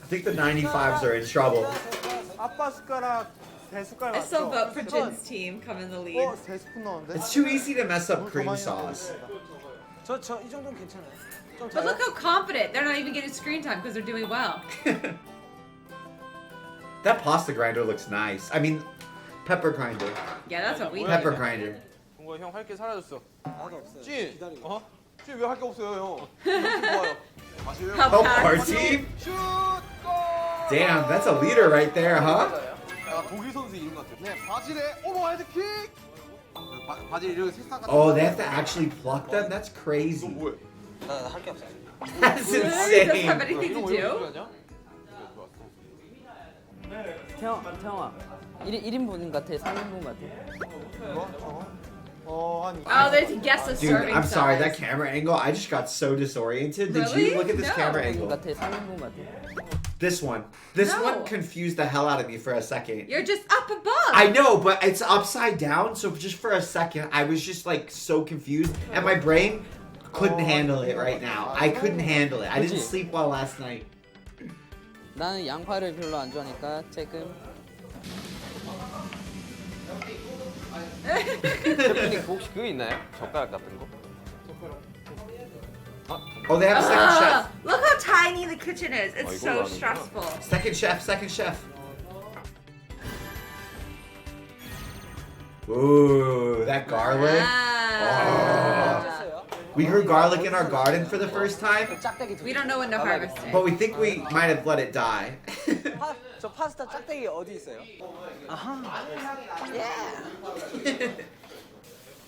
I think the 95s are in trouble. 아빠 숟가락 세 숟갈 I still 맞죠? vote for Jin's team. Come in the lead. 세 스푼 넣었는데? It's too easy to mess up cream sauce. 이 정도는 괜찮아요. 좀 But look how confident. They're not even getting screen time because they're doing well. That pasta grinder looks nice. I mean, pepper grinder. Yeah, that's what we do. Pepper grinder. 동거 형할 게 사라졌어. 나도 없어요. 찐. 기다리고. 어? 찐 왜 할 게 없어요 형? 좋아요. 마시고요. How Help powerful. our team? 슛! 골! Damn, that's a leader right there, huh? 야 독일 선수 이름 같아. 네 바질의 오버 헤드킥. 바질 이렇게 새싹 같은. Oh, they have to actually pluck them? That's crazy. 뭐해? 나할 게 없어요. That's Really? Doesn't have insane. anything to do. 태영아 1인분 같아? 3인분 같아? 한 Oh, they have to guess the Dude, serving I'm sorry, size. that camera angle, I just got so disoriented. Did Really? you look at this No. camera 3인분 angle? 같아? 3인분 같아? This one. This No. one confused the hell out of me for a second. You're just up above. I know, but it's upside down, so just for a second, I was just like so confused, and my brain couldn't handle it right now. I couldn't handle it. I didn't sleep well last night. 나는 양파를 별로 안 좋아하니까 조금. 셰프님 혹시 그거 있나요? 젓가락 같은 거? Oh, they have a second chef. Look how tiny the kitchen is. It's so 이걸로 하는구나. stressful. Second chef, second chef. Ooh, that garlic. Ah. We grew garlic in our garden for the first time, 짝대기 We don't know when to harvest it. but we think we might have let it die. 저 파스타 짝대기 어디 있어요?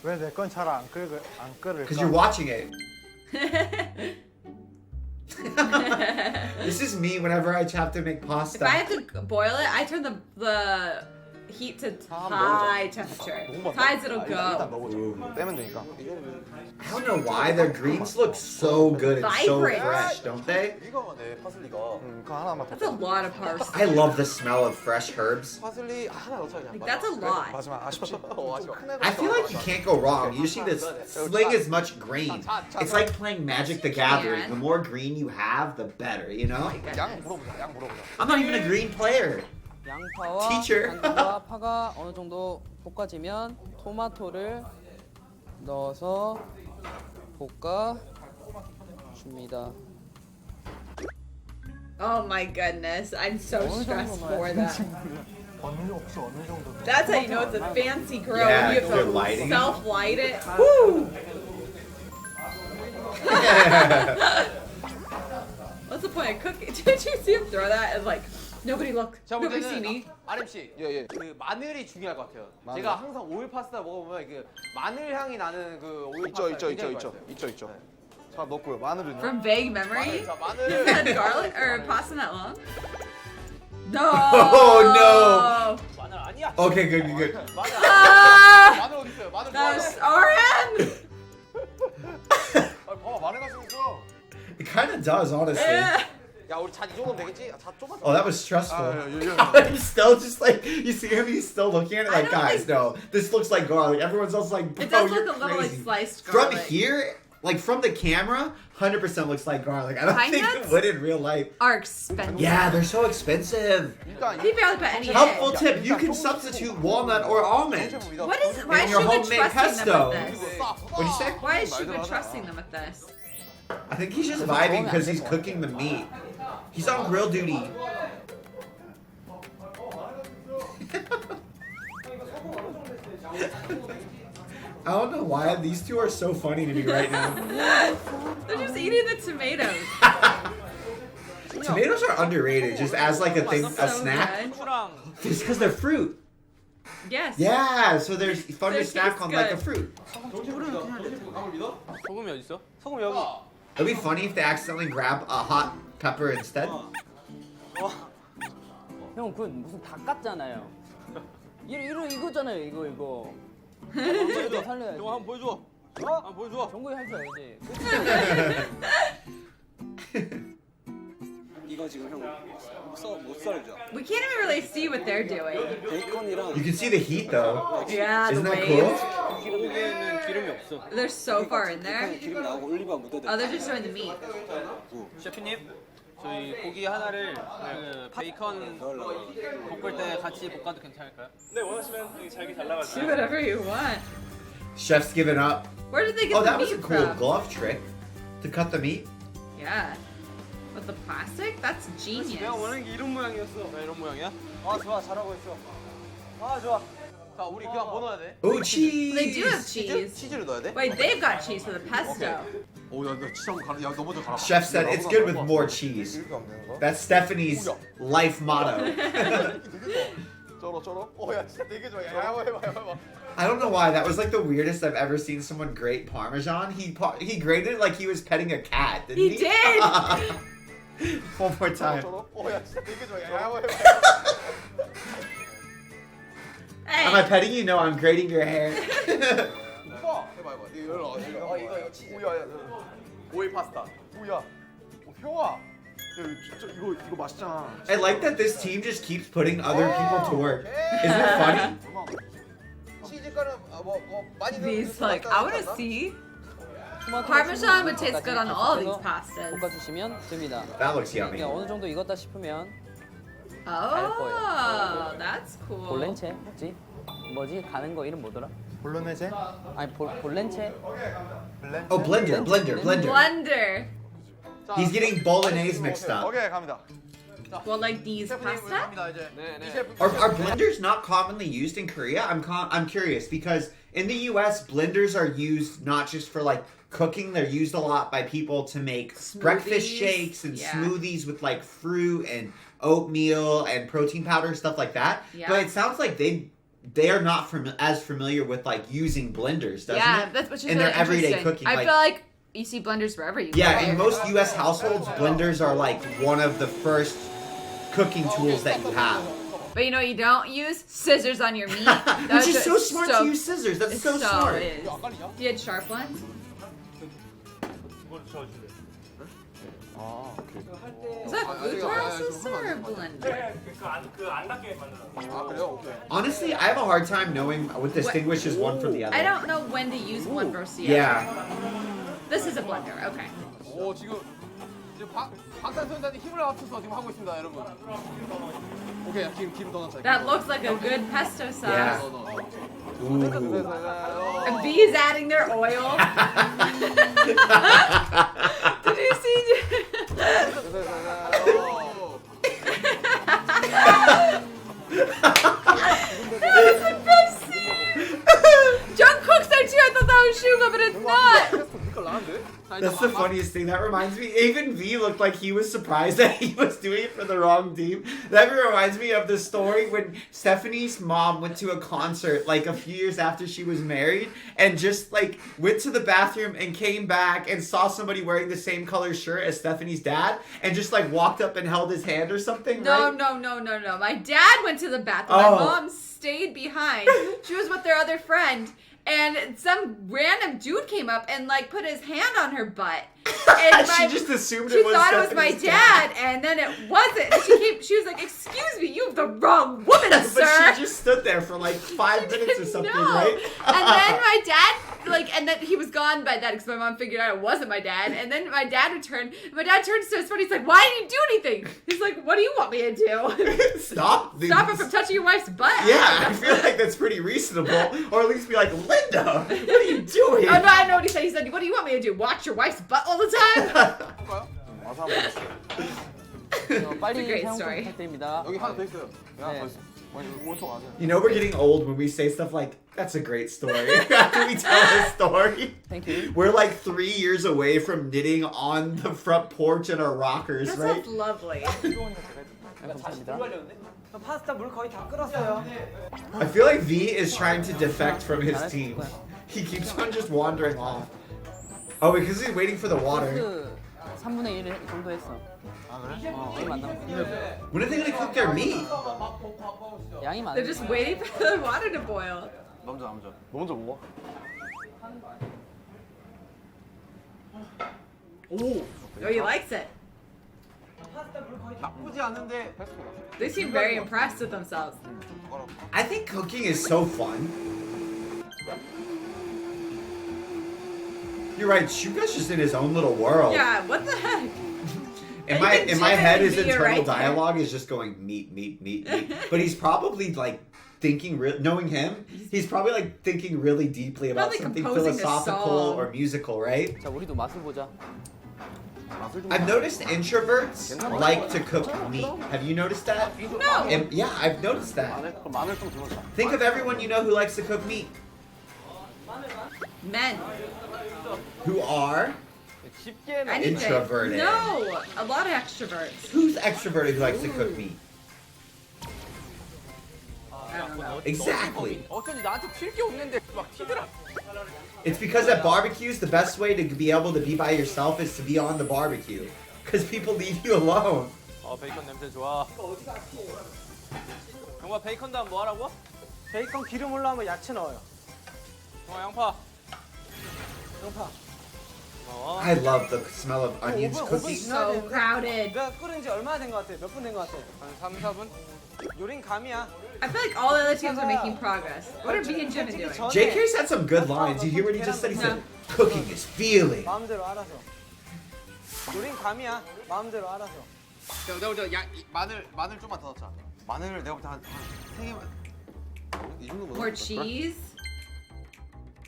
왜 내 건 잘 안 끓을까? Because you're watching it. This is me whenever I have to make If I pasta. have to boil it, I turn the heat to high temperature. Highs it'll go. 넣어보자. 떼면 되니까. I don't know why their greens look so good and so Vibrant. fresh, don't they? 이거네 파슬리가. 그거 하나만 더. That's a lot of parsley. I love the smell of fresh herbs. 파슬리 하나 넣자 그냥. Like, that's a lot. 마지막 아쉽지. 아쉬워. I feel like you can't go wrong. You see this sling as much green. It's like playing Magic the Gathering. The more green you have, the better, you know? 양 물어보자. 양 물어보자. I'm not even a green player. 양파와 Teacher. 당근과 파가 어느 정도 볶아지면 토마토를 넣어서 볶아 줍니다. Oh my goodness, I'm so stressed for that. 어느 없어 어느 정도. That's how you know it's a fancy grill. Yeah, You have good to lighting. self-light it. Woo! What's the point of cooking? Did you see him throw that and like, nobody look, 자, nobody see 문제는 me? 아림 씨, 예. 그 마늘이 중요할 것 같아요. 마늘. 제가 항상 오일 파스타 먹어보면 그 마늘 향이 나는 그 오일 파스타 있죠. 자 넣고요. 마늘은요. From vague memory? 자, Is 마늘. that garlic or pasta that long? No! Oh, 마늘 아니야. Okay, good. 마늘. Ah! 마늘 어디 있어요? 마늘 That 좋아요. was RN! 봐봐 마늘 가슴 있어. It kind of does, honestly. 야, 우리 잔 이 정도면 되겠지? 자, 조금만. Oh, that was stressful. 예. He's still just like, you see him, he's still looking at it I like, don't guys, no, this looks like garlic. Everyone's else like, bro, It does you're look a little like crazy. sliced From garlic. here, like from the camera, 100% looks like garlic. I don't Pine think nuts? it would in real life. Are expensive. Yeah, they're so expensive. 일단 He barely put any in. Helpful tip, you can substitute walnut or almond. What is? Why In is your she homemade trusting pesto. them with this? What'd you say? Why is she trusting them with this? I think he's just vibing because he's cooking the meat. He's on grill duty. I don't know why these two are so funny to me right now. They're just eating the tomatoes. Tomatoes are underrated, just as like a thing, a So snack. good. It's because they're fruit. Yes. Yeah, so they're fun They to snack taste on like a good. fruit. 소금이 어디 있어? 소금 여기. It'd be funny if they accidentally grab a hot pepper instead. 형, 그 무슨 닭 같잖아요. 이거잖아요, 이거. 살려야지. 형 한번 보여줘. 한번 보여줘. 정국이 할 줄 알지. 이거 지금 형 못 썰죠. We can't even really see what they're doing. 베이컨이랑 You can see the heat though. Yeah, the Isn't that waves. cool? 기름에는 기름이 없어. They're so far in there. 기름 나오고 올리브가 묻어져. Oh, they're just showing the meat. 셰프님, 저희 고기 하나를 그 베이컨 볶을 때 같이 볶아도 괜찮을까요? 네, 원하시면 여기 잘게 Do 잘라가지고. whatever you want. Chef's giving up. Where did they get Oh, the that was a meat cool from? glove trick to cut the meat. Yeah. With the plastic? That's genius. 내가 원하는 게 이런 모양이었어. 나 이런 모양이야? 아, 좋아, 잘하고 있어. 아, 좋아. 자, 우리 그냥 뭐 넣어야 돼? Oh, cheese! They do have cheese. 치즈를 넣어야 돼? Wait, they've got cheese for the pesto. 오, 야, 치즈 한번 갈아. 야, 너 먼저 갈아. Chef said it's good with more cheese. 이렇게 하면 되는 거야? That's Stephanie's life motto. 쩔어. 오, 야, 진짜 되게 좋아. 야, 해봐. I don't know why that was like the weirdest I've ever seen someone grate Parmesan. He grated it like he was petting a cat. Didn't He he? did! One more time. 오, 야, 진짜 되게 좋아. 야, 해봐. Am I Hey, petting you? No, I'm grating your hair. 해봐. 이거 열어. 이거 치즈. 오, 야. 오일 파스타. 오, 야. 오, 형아. 진짜 이거 맛있잖아. I like that this team just keeps putting other people to work. Isn't it funny? 치즈가루 뭐 많이 These like I want to see. Parmesan would taste good on all these pastas. 볶아주시면 됩니다. That looks yummy. 그냥 어느 정도 익었다 싶으면 Oh, that's cool. 볼렌체 뭐지? 가는 거 이름 뭐더라? 볼로네제? 아니 볼렌체? Oh, blender. Blender. He's getting bolognese mixed up. 오케이 갑니다. Well, like these pasta. 갑니다 이제. Are blenders not commonly used in Korea? I'm curious because in the U.S. blenders are used not just for like cooking. They're used a lot by people to make breakfast shakes and smoothies with like fruit and oatmeal and protein powder, stuff like that. Yeah. But it sounds like they are not as familiar with like using blenders, doesn't it? That's which is in really their everyday interesting. cooking. I feel like you see blenders wherever you go. Yeah, in most U.S. households, blenders are like one of the first cooking tools that you have. But you know you don't use scissors on your meat. Which is so smart to use scissors. That's so smart. It is. You had sharp ones? Is that food processor or blender? Honestly, I have a hard time knowing what distinguishes one from the other. I don't know when to use one versus the other. Yeah. This is a blender. Okay. 오 지금 방탄소년단이 힘을 합쳐서 지금 하고 있습니다 여러분. 오케이 기름 더 넣자. That looks like a good pesto sauce. Yeah. And B is adding their oil. Did you see? That's the best scene. Jungkook's there too. I thought that was Suga, but it's not. That's the funniest thing. That reminds me, even V looked like he was surprised that he was doing it for the wrong team. That reminds me of the story when Stephanie's mom went to a concert like a few years after she was married and just like went to the bathroom and came back and saw somebody wearing the same color shirt as Stephanie's dad and just like walked up and held his hand or something, No, right? no. My dad went to the bathroom. Oh. My mom stayed behind. She was with their other friend. And some random dude came up and like put his hand on her butt. And She just assumed she it was thought it was my Stephanie's dad, and then it wasn't. And she was like, "Excuse me, you have the wrong woman, But sir." she just stood there for like 5 minutes or something, No. right? And then my dad, and then he was gone by that because my mom figured out it wasn't my dad. And then my dad returned. My dad turns to his friend. He's like, "Why didn't you do anything?" He's like, "What do you want me to do? Stop Stop her from touching your wife's butt?" Yeah, I feel like that's pretty reasonable. Or at least be like, Linda, what are you doing? Oh no, I know what he said. He said, "What do you want me to do? Watch your wife's butt all the time?" 빨리 great 사용 좀 story. 부탁드립니다. 여기 하나 더 있어요. 네. 오른쪽 아세요? You know we're getting old when we say stuff like, that's a great story. After we tell a story. Thank you. We're like 3 years away from knitting on the front porch in our rockers, That right? sounds lovely. 감사합니다. 파스타 물 거의 다 끓었어요. I feel like V is trying to defect from his team. He keeps on just wandering off. Oh, because he's waiting for the water. 그 3분의 1 정도 했어. 아 그래? 얼마 안 남았어. When are they going to cook their meat? 양이 많아. They're just waiting for the water to boil. 너 먼저 먹어. Oh, he likes it. 나쁘지 않은데. They seem very impressed with themselves. I think cooking is so fun. You're right, Shuga's just in his own little world. Yeah, what the heck? In my head, his internal dialogue is just going meat. But he's probably like thinking, knowing him, he's probably like thinking really deeply about Probably something composing a philosophical song. or musical, right? 자, 우리도 맛을 보자. I've noticed introverts like to cook meat. Have you noticed that? No. Yeah, I've noticed that. 그럼 마늘 좀 더 넣자. Think of everyone you know who likes to cook meat. Men. Who are Anything. introverted. No, a lot of extroverts. Who's extroverted who likes to cook meat? I don't know. Exactly. 어쩐지 나한테 튈 게 없는데 막 튀더라. It's because at barbecues, the best way to be able to be by yourself is to be on the barbecue. Because people leave you alone. 베이컨 냄새 좋아. 영화 베이컨 다음 뭐 하라고? 베이컨 기름 올라오면 야채 넣어요. 영화 양파. I love the smell of onions cooking. So crowded. 내가 끓은 지 얼마나 된 것 같아? 몇 분 된 것 같아? 한 3, 4분? 요린 감이야. I feel like all the other teams are making progress. What are B and Jimin doing? JK said some good lines. You hear what he just said? He said, cooking is feeling. 마음대로 알아서. 요린 감이야. 마음대로 알아서. 마늘 좀만 더 넣자. 마늘을 내가 볼 때 한 3개만. 이 정도면. More cheese.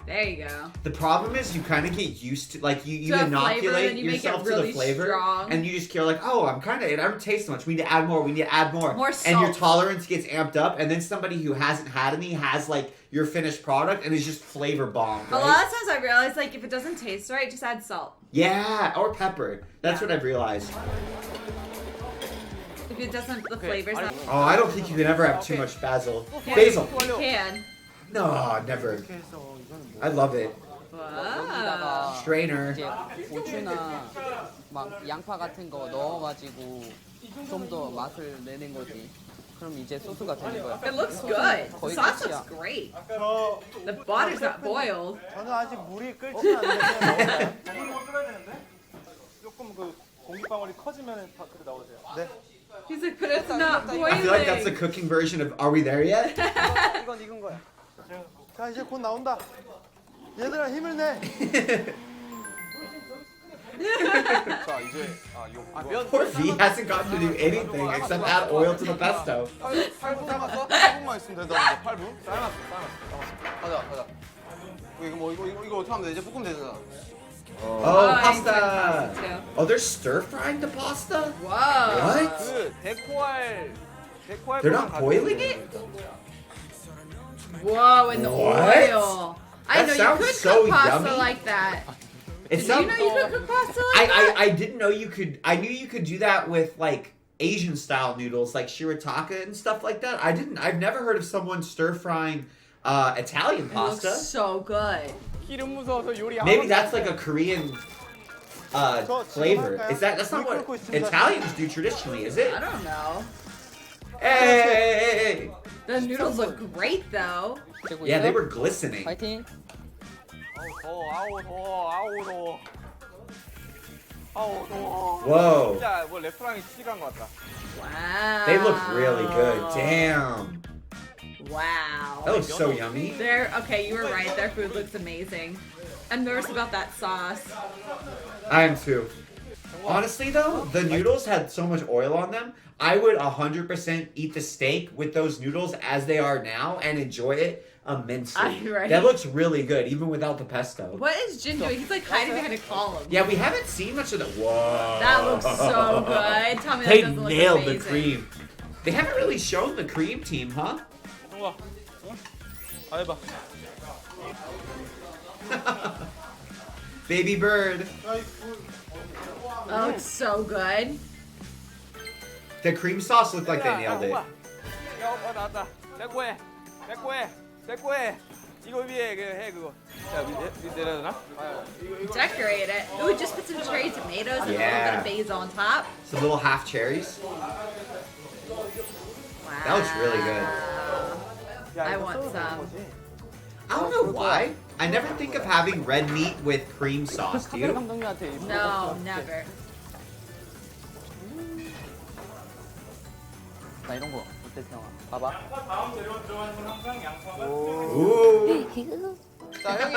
There you go. The problem is you kind of get used to, like, you To a inoculate flavor, and you make it yourself to really the flavor, strong. and you just care like, oh, it doesn't taste so much. We need to add more. We need to add more. More And your salt. tolerance gets amped up, and then somebody who hasn't had any has like your finished product, and is just flavor bombed. A Right? lot of times I realize like if it doesn't taste right, just add salt. Yeah, or pepper. That's what I've realized. If it doesn't, the flavor's not. Oh, I don't think you can ever have too much basil. Yeah, Basil. You can. No, never. I love it. Wow. Strainer. 이제 고추나 막 양파 같은 거 넣어가지고 좀 더 맛을 내는 거지. 그럼 이제 소스가 되는 거야. It looks good. The sauce looks great. The butter's not boiled. 저는 아직 물이 끓지 않는데 물을 끓여야 되는데 조금 그 공기방울이 커지면 밖으로 나오세요. 네. He's like, but it's not I feel like that's the boiling. cooking version of Are We There Yet? 이건 익은 거야. 자 이제 곧 나온다. 얘들아 힘을 내. 자 이제 이거 Poor V hasn't gotten to do anything except add oil to the pesto. 8분 삶았어? 8분만 있으면 된다. 이제 8분? 삶았어. 가자. 이거 어떻게 하면 돼? 이제 볶으면 되잖아. Oh, I pasta. see. Oh, they're stir frying the pasta? Whoa. What? 그 데코할 They're not boiling it? Whoa, in the What? oil. I That know you sounds could so cook pasta yummy. like that. It Did you sounds. know you could cook pasta like that? I didn't know you could. I knew you could do that with like Asian style noodles, like shirataka and stuff like that. I didn't. I've never heard of someone stir frying Italian It looks pasta. so good. 기름 무서워서 요리 안 Maybe 하고 that's like a Korean flavor. Is that's not what Italians do traditionally? Is it? I don't know. Hey! The noodles look great though. 되고 Yeah, 있어? they were glistening. 파이팅. 더워. Whoa, 진짜 뭐 레스토랑에 취직한 것 같다. Wow. they look really good. Damn, Wow. that looks so yummy. Okay, you were right. Their food looks amazing. I'm nervous about that sauce. I am too. Honestly, though, the noodles had so much oil on them. I would 100% eat the steak with those noodles as they are now and enjoy it immensely. Right. That looks really good, even without the pesto. What is Jin doing? He's like hiding behind a column. Yeah, we haven't seen much of the. Whoa. That looks so good. Tell me that They doesn't look nailed the amazing. cream. They haven't really shown the cream team, huh? 우와. 해봐. Baby bird. Oh, it's so good. The cream sauce looked like they nailed it. 나왔다. 데코해. 이거 위에 해 그거. 야 밑에 내려야 되나? Decorate it. Ooh, just put some cherry tomatoes and Yeah. a little bit of basil on top. Some little half cherries. Wow. That looks really good. I want some. I don't know why. I never think of having red meat with cream sauce, do 카메라 you? 감독님한테 No, never. 나 이런 거 어때 형아? 봐봐. 다음 재료 들어가는 건 항상 양파가 Ooh. 자 형이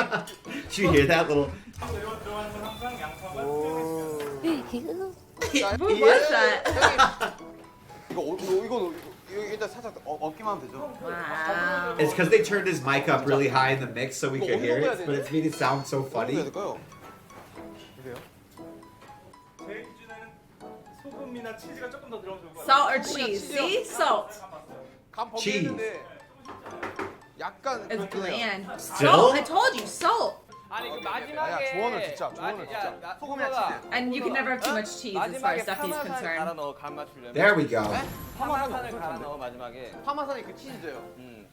Did you hear that little? 재료 들어가는 건 항상 양파가 Who was that? 이거 일단 살짝 엎기만 하면 되죠. Wow. It's because they turned his mic up really high in the mix so we could hear it, but it's made it sound so 어떻게 해야 funny. 될까요? 제 기준에는 소금이나 치즈가 조금 더 들어가면 좋을 것 같아요. Salt or cheese? See? Salt. 간 Cheese. 범위했는데 약간 It's 그렇긴 해요. bland. Still? Salt? I told you, salt. 아니 그 마지막에 야, 조언을 듣자, 조언을 듣자. 소금이랑 치즈. And you can never have too much cheese as far as Stephanie's 갈아 concerned. 넣어 간 맞추려면. There we go. 파마산을 갈아 넣어 마지막에. 파마산이 그 치즈예요.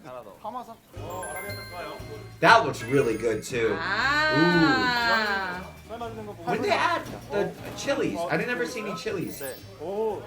갈아 넣어. 파마산? That looks really good too. Ah. 삶아주는 거 보고 When did they add the chilies? I didn't ever see any chilies. 오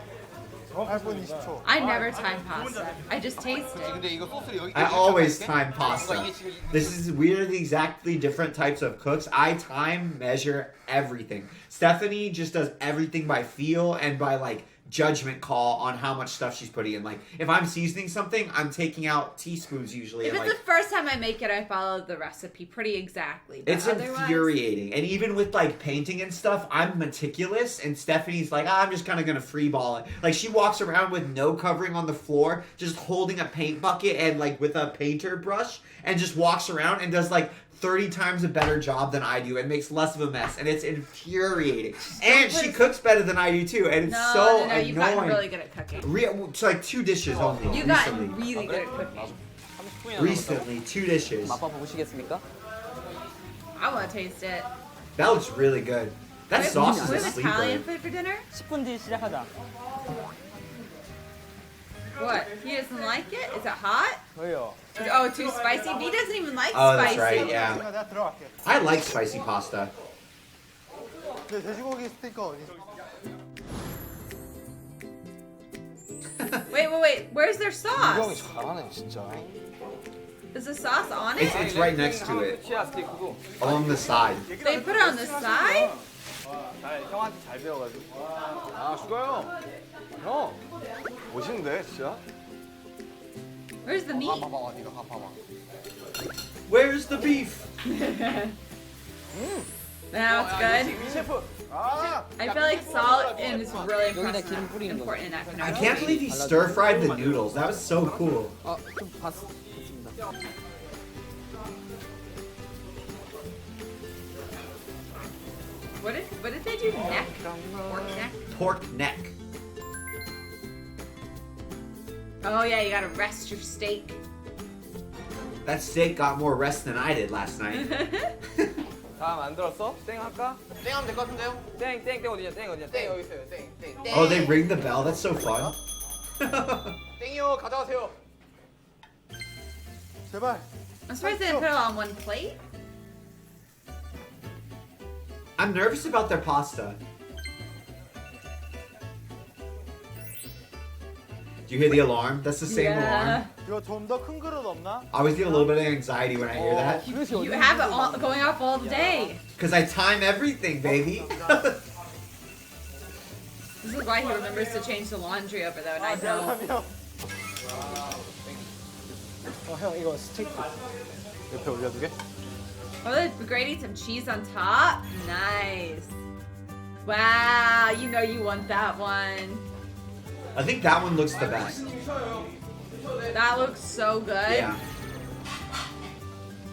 8분 20초. I never time pasta. I just taste it. 근데 이거 소스를 여기 I always time pasta. This is weirdly exactly different types of cooks. I time measure everything. Stephanie just does everything by feel and by like judgment call on how much stuff she's putting in. Like if I'm seasoning something, I'm taking out teaspoons usually. If and, it's like, the first time I make it, I follow the recipe pretty exactly. But it's infuriating. And even with like painting and stuff, I'm meticulous and Stephanie's like, I'm just kind of going to freeball it. Like she walks around with no covering on the floor, just holding a paint bucket and like with a painter brush and just walks around and does like 30 times a better job than I do and makes less of a mess, and it's infuriating. And she cooks better than I do too, and it's so annoying. You've gotten really good at cooking. It's like 2 dishes only. You've gotten really good at cooking. Recently, 2 dishes. 맛봐보시겠습니까? I want to taste it. That looks really good. That sauce is We a have sleeper. Italian food for dinner? 10분 뒤 시작하자. What? He doesn't like it? Is it hot? 왜요? Oh, too spicy? B doesn't even like Oh, spicy. that's right, yeah. 내가 들어갈게. I like spicy pasta. 근데 돼지고기 스테이크 어디? Wait. Where's their 형이 sauce? 잘하네 진짜. Is the sauce on It's, it? it's right next to it, 치아 스테이크고. along the side. They put it on the side? 형한테 잘 배워가지고. 아 슈가요. 형 멋있는데 진짜. Where's the meat? 봐봐 네가 봐봐. Where's the beef? Now it's good. 미 셰프. I feel like salt is really 여기다 기름 뿌리는 거. important in that kind I of can't believe he stir-fried the noodles. That was so cool. 좀 봤습니다. What did they do? Neck? Pork neck? Pork neck. Oh yeah, you gotta rest your steak. That steak got more rest than I did last night. 다 만들었어? 땡 할까? 땡하면 될 것 같은데요? 땡 어디냐? 땡 어디냐? 땡 여기 있어요. 땡. Oh, they ring the bell? That's so fun. 땡이요. 가져가세요. 제발. I'm surprised they didn't put it all on one plate. I'm nervous about their pasta. Do you hear the alarm? That's the same alarm. 이거 좀 더 큰 그릇 없나? I always get a little bit of anxiety when I hear that. You have it all going off all day. Because I time everything, baby. This is why he remembers to change the laundry over though, and I don't. 형 이거 스테이크 옆에 올려두게. Oh, they're grating some cheese on top. Nice. Wow, you know you want that one. I think that one looks the best. That looks so good. Yeah.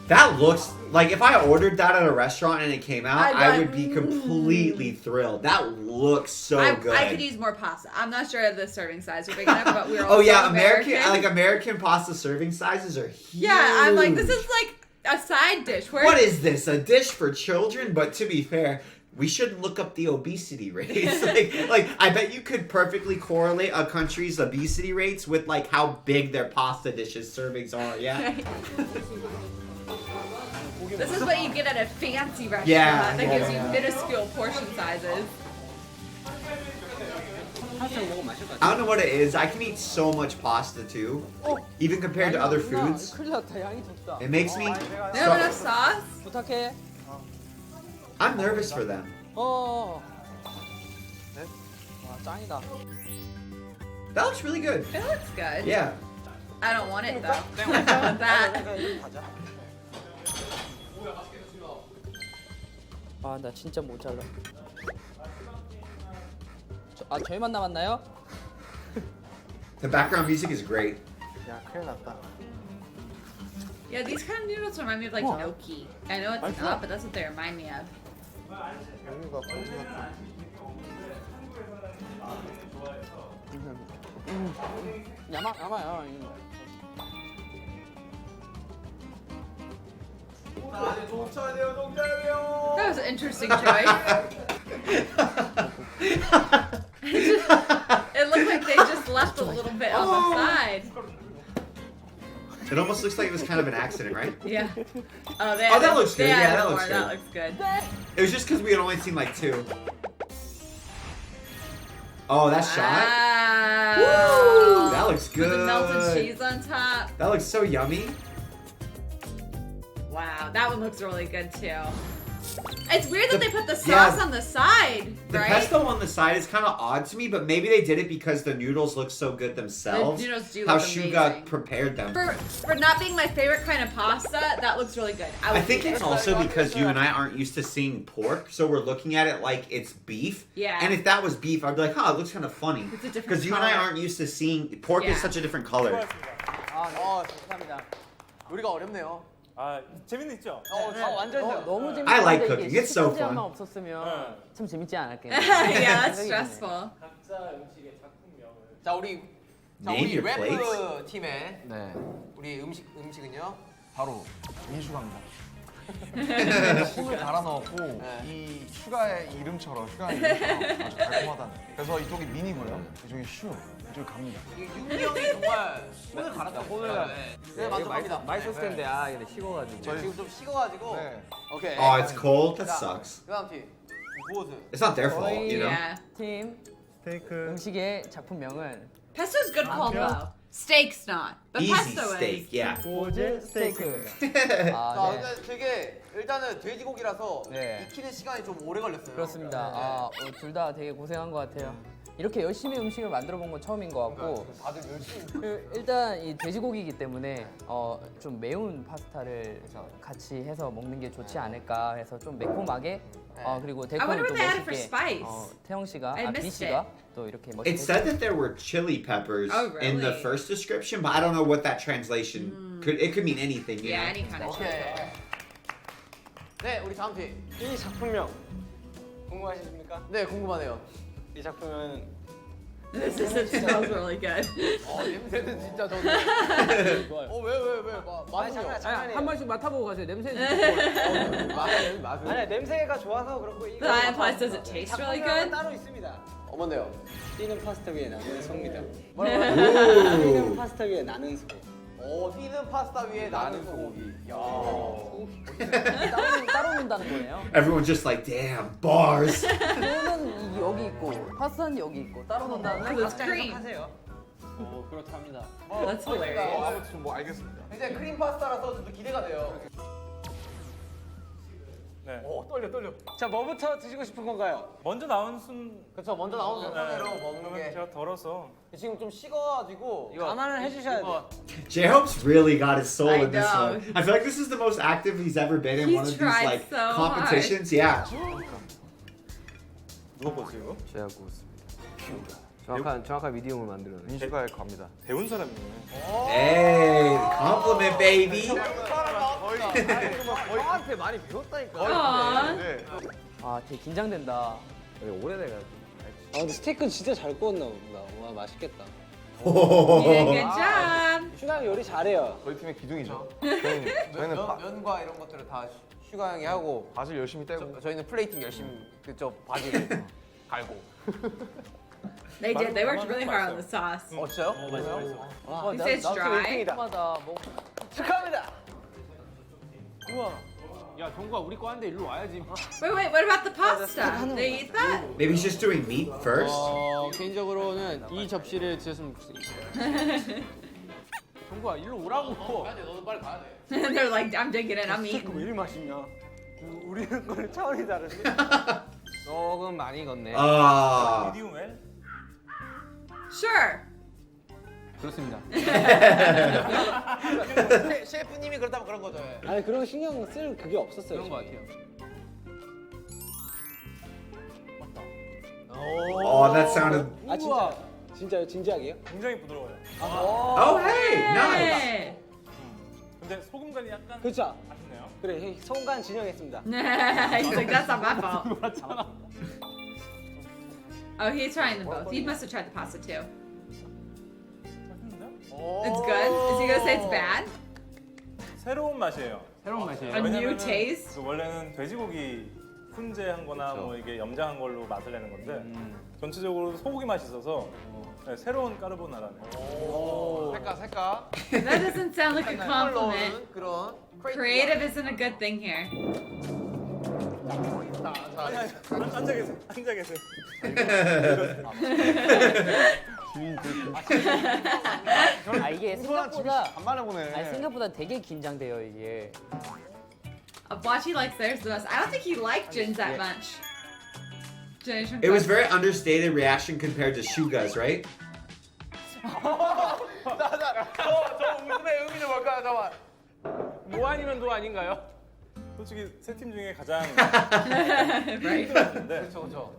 That looks like if I ordered that at a restaurant and it came out, I would be completely thrilled. That looks so good. I could use more pasta. I'm not sure if the serving size are big enough, but we're Oh also yeah, American. American pasta serving sizes are huge. Yeah, I'm like, this is like a side dish. What is this? A dish for children? But to be fair, we shouldn't look up the obesity rates. like I bet you could perfectly correlate a country's obesity rates with like how big their pasta dishes servings are. Yeah. This is what you get at a fancy restaurant Yeah, that gives you yeah. minuscule portion sizes. I don't know what it is. I can eat so much pasta too, even compared to other foods. 큰일 났다. 양이 적다. It makes me. They have enough sauce? 부탁해. I'm nervous for them. 와, 짱이다. That looks really good. It looks good. Yeah. I don't want it though. I don't want that. 아, 나 진짜 못 잘라. 저희만 남았나요? The background music is great. 야 큰일 났다. Yeah, these kind of noodles remind me of like gnocchi. I know it's not, but that's what they remind me of. 여기가 고등학교. 야마. That was an interesting choice. It looked like they just left a little bit on the side. It almost looks like it was kind of an accident, right? Yeah. Oh, that looks good. they Yeah, added that more. looks That good. looks good. It was just because we had only seen like 2. Oh, that shot. Wow. That looks With good. the melted cheese on top. That looks so yummy. Wow, that one looks really good too. It's weird that they put the sauce yeah. on the side, The right? pesto on the side is kind of odd to me, but maybe they did it because the noodles look so good themselves. The noodles do how look Shuga amazing. prepared them. For not being my favorite kind of pasta, that looks really good. I think it's also because you and I aren't used to seeing pork, so we're looking at it like it's beef. Yeah. And if that was beef, I'd be like, huh, it looks kind of funny. It's a different Because you and I color. aren't used to seeing pork is Yeah. such a different color. 감사합니다. 우리가 어렵네요. 아 재밌죠? 완전 너무 재밌는데 I like 이게 cooking. It's so 시간제한만 fun. 없었으면 참 재밌지 않았겠네. Yeah, that's stressful. 자 우리 Name 우리 your 래프 plates. 팀의 네, 우리 음식은요. 바로 민슈가입니다. 콩을 갈아 넣었고 이 슈가의 이름처럼 슈가의 이름처럼 아주 달콤하다는. 그래서 이쪽이 민이고요, 이쪽이 슈, 이쪽이 갑니다. 윤기 형이 정말 손을 갈았다. 네, 만족합니다. 맛있었을 텐데 근데 식어가지고. 지금 좀 식어가지고. 네. 오케이. Oh, it's cold? That sucks. 그다음 팀 무엇을? It's not their fault, you know? Yeah. 팀 스테이크. 음식의 작품명은 Pesto's good call though. Steak's not. But Easy pesto steak, is. yeah. 고제 스테이크. 자, 네. 근데 되게 일단은 돼지고기라서 네. 익히는 시간이 좀 오래 걸렸어요. 그렇습니다. 둘 다 되게 고생한 것 같아요. 이렇게 열심히 음식을 만들어 본 건 처음인 것 같고 다들 열심히. 일단 이 돼지고기이기 때문에 좀 매운 파스타를 같이 해서 먹는 게 좋지 않을까 해서 좀 매콤하게 그리고 I 데코는 wonder 또 what they added for 멋있게 spice. 태영 씨가 I 비 missed 씨가 또 이렇게 멋있게 It said that there were chili peppers Oh, in the really? first description, but I don't know what that translation could. It could mean anything, you Yeah, know? any kind of 오케이. chili. 네, 우리 다음 팀. 이 작품명 궁금하십니까? 네, 궁금하네요. 이 작품은 This smells really good. 냄새는 진짜 저는. 왜? 맛은요? 한 번씩 맡아보고 가세요. 냄새 맛은. 아니 냄새가 좋아서 그렇고 이거 That implies does it taste really 작품명은 good? 따로 있습니다. 뭔데요? 뛰는 파스타 위에 나는 소입니다. Ooh. 뛰는 파스타 위에 나는 소. 튀는 파스타 위에 나는 소고기. 따로 논다는 거예요. Everyone's just like, damn, bars. 소는 여기 있고 파스타는 여기 있고 따로 논다는 건 It's green. 하세요. 그렇답니다. That's hilarious. 아무튼 뭐 알겠습니다. 이제 크림 파스타라서 좀 더 기대가 돼요. 네. 떨려. 자 뭐부터 드시고 싶은 건가요? 먼저 나온 순 그쵸, 먼저 나오는 순서대로 먹는 그러면 게. 제가 덜어서 지금 좀 식어가지고. 감안을 해주셔야 돼요. J-Hope's really got his soul I in this know. one. I feel like this is the most active he's ever been in He's one of these tried like so hard. competitions. Yeah. 누가 거지 이거? 제가 구웠습니다. 정확한 미디움을 만들어낸. 민슈가의 갑니다. 배운 사람이네. Hey, compliment, baby. 저한테 많이 배웠다니까. Aw. 네. 되게 긴장된다. 오래돼가지고. 근데 스테이크는 진짜 잘 구웠나 보다. 와 맛있겠다. You did a good job. 슈가 요리 잘해요. 저희 팀의 기둥이죠. 저희는 면과 이런 것들을 다 슈가 형이 하고 바질 열심히 떼고. 저희는 플레이팅 열심히 그저 바지를 갈고. They did. They worked really hard on the sauce. 진짜요? You say it's dry. 마다 축하합니다. 우와. 야 정국아 우리 거 하는데 일로 와야지. Wait, what about the pasta? Did they eat that? Maybe he's just doing meat first. 개인적으로는 이 접시를 드셨으면 좋겠어요. 정국아 일로 오라고. 너도 빨리 가야 돼. They're like, I'm digging it. I'm eating. 왜 이리 맛있냐? 우리는 거는 차원이 다른데. 조금 많이 익었네. 미디움 웰? Sure. 그렇습니다. 셰프님이 그렇다면 그런 거죠. 아니 그런 신경 쓸 그게 없었어요. 그런 거 같아요. Oh, that sounded. 아 진짜요? 진지하게요? 굉장히 부드러워요. Oh, hey, nice. Hey. 근데 소금 간이 약간 그렇죠. 아쉽네요. 그래 소금간 진영했습니다. He's like, that's not my fault. Oh, he's trying them both. He must have tried the pasta too. It's good. Is he gonna say it's bad? 새로운 맛이에요. 새로운 맛이에요. A new 왜냐면은 taste? 그 원래는 돼지고기 훈제한 거나 뭐 이게 염장한 걸로 맛을 내는 건데 전체적으로 소고기 맛이 있어서 네, 새로운 까르보나라네요. 색깔. That doesn't sound like a compliment. 그런 Creative isn't a good thing here. 앉아 계세요. 앉아 계세요. 아 이게 생각보다 간만에 보네. 아니 생각보다 되게 긴장돼요 이게. Watch, he likes theirs the most. I don't think he liked Jin's that much. Generation It was Crush. very understated reaction compared to Suga's, right? 저 웃음의 의미는 뭘까요? 잠깐만. 뭐 아니면 도 아닌가요? 솔직히 세 팀 중에 가장 Right. 힘들었는데 그렇죠.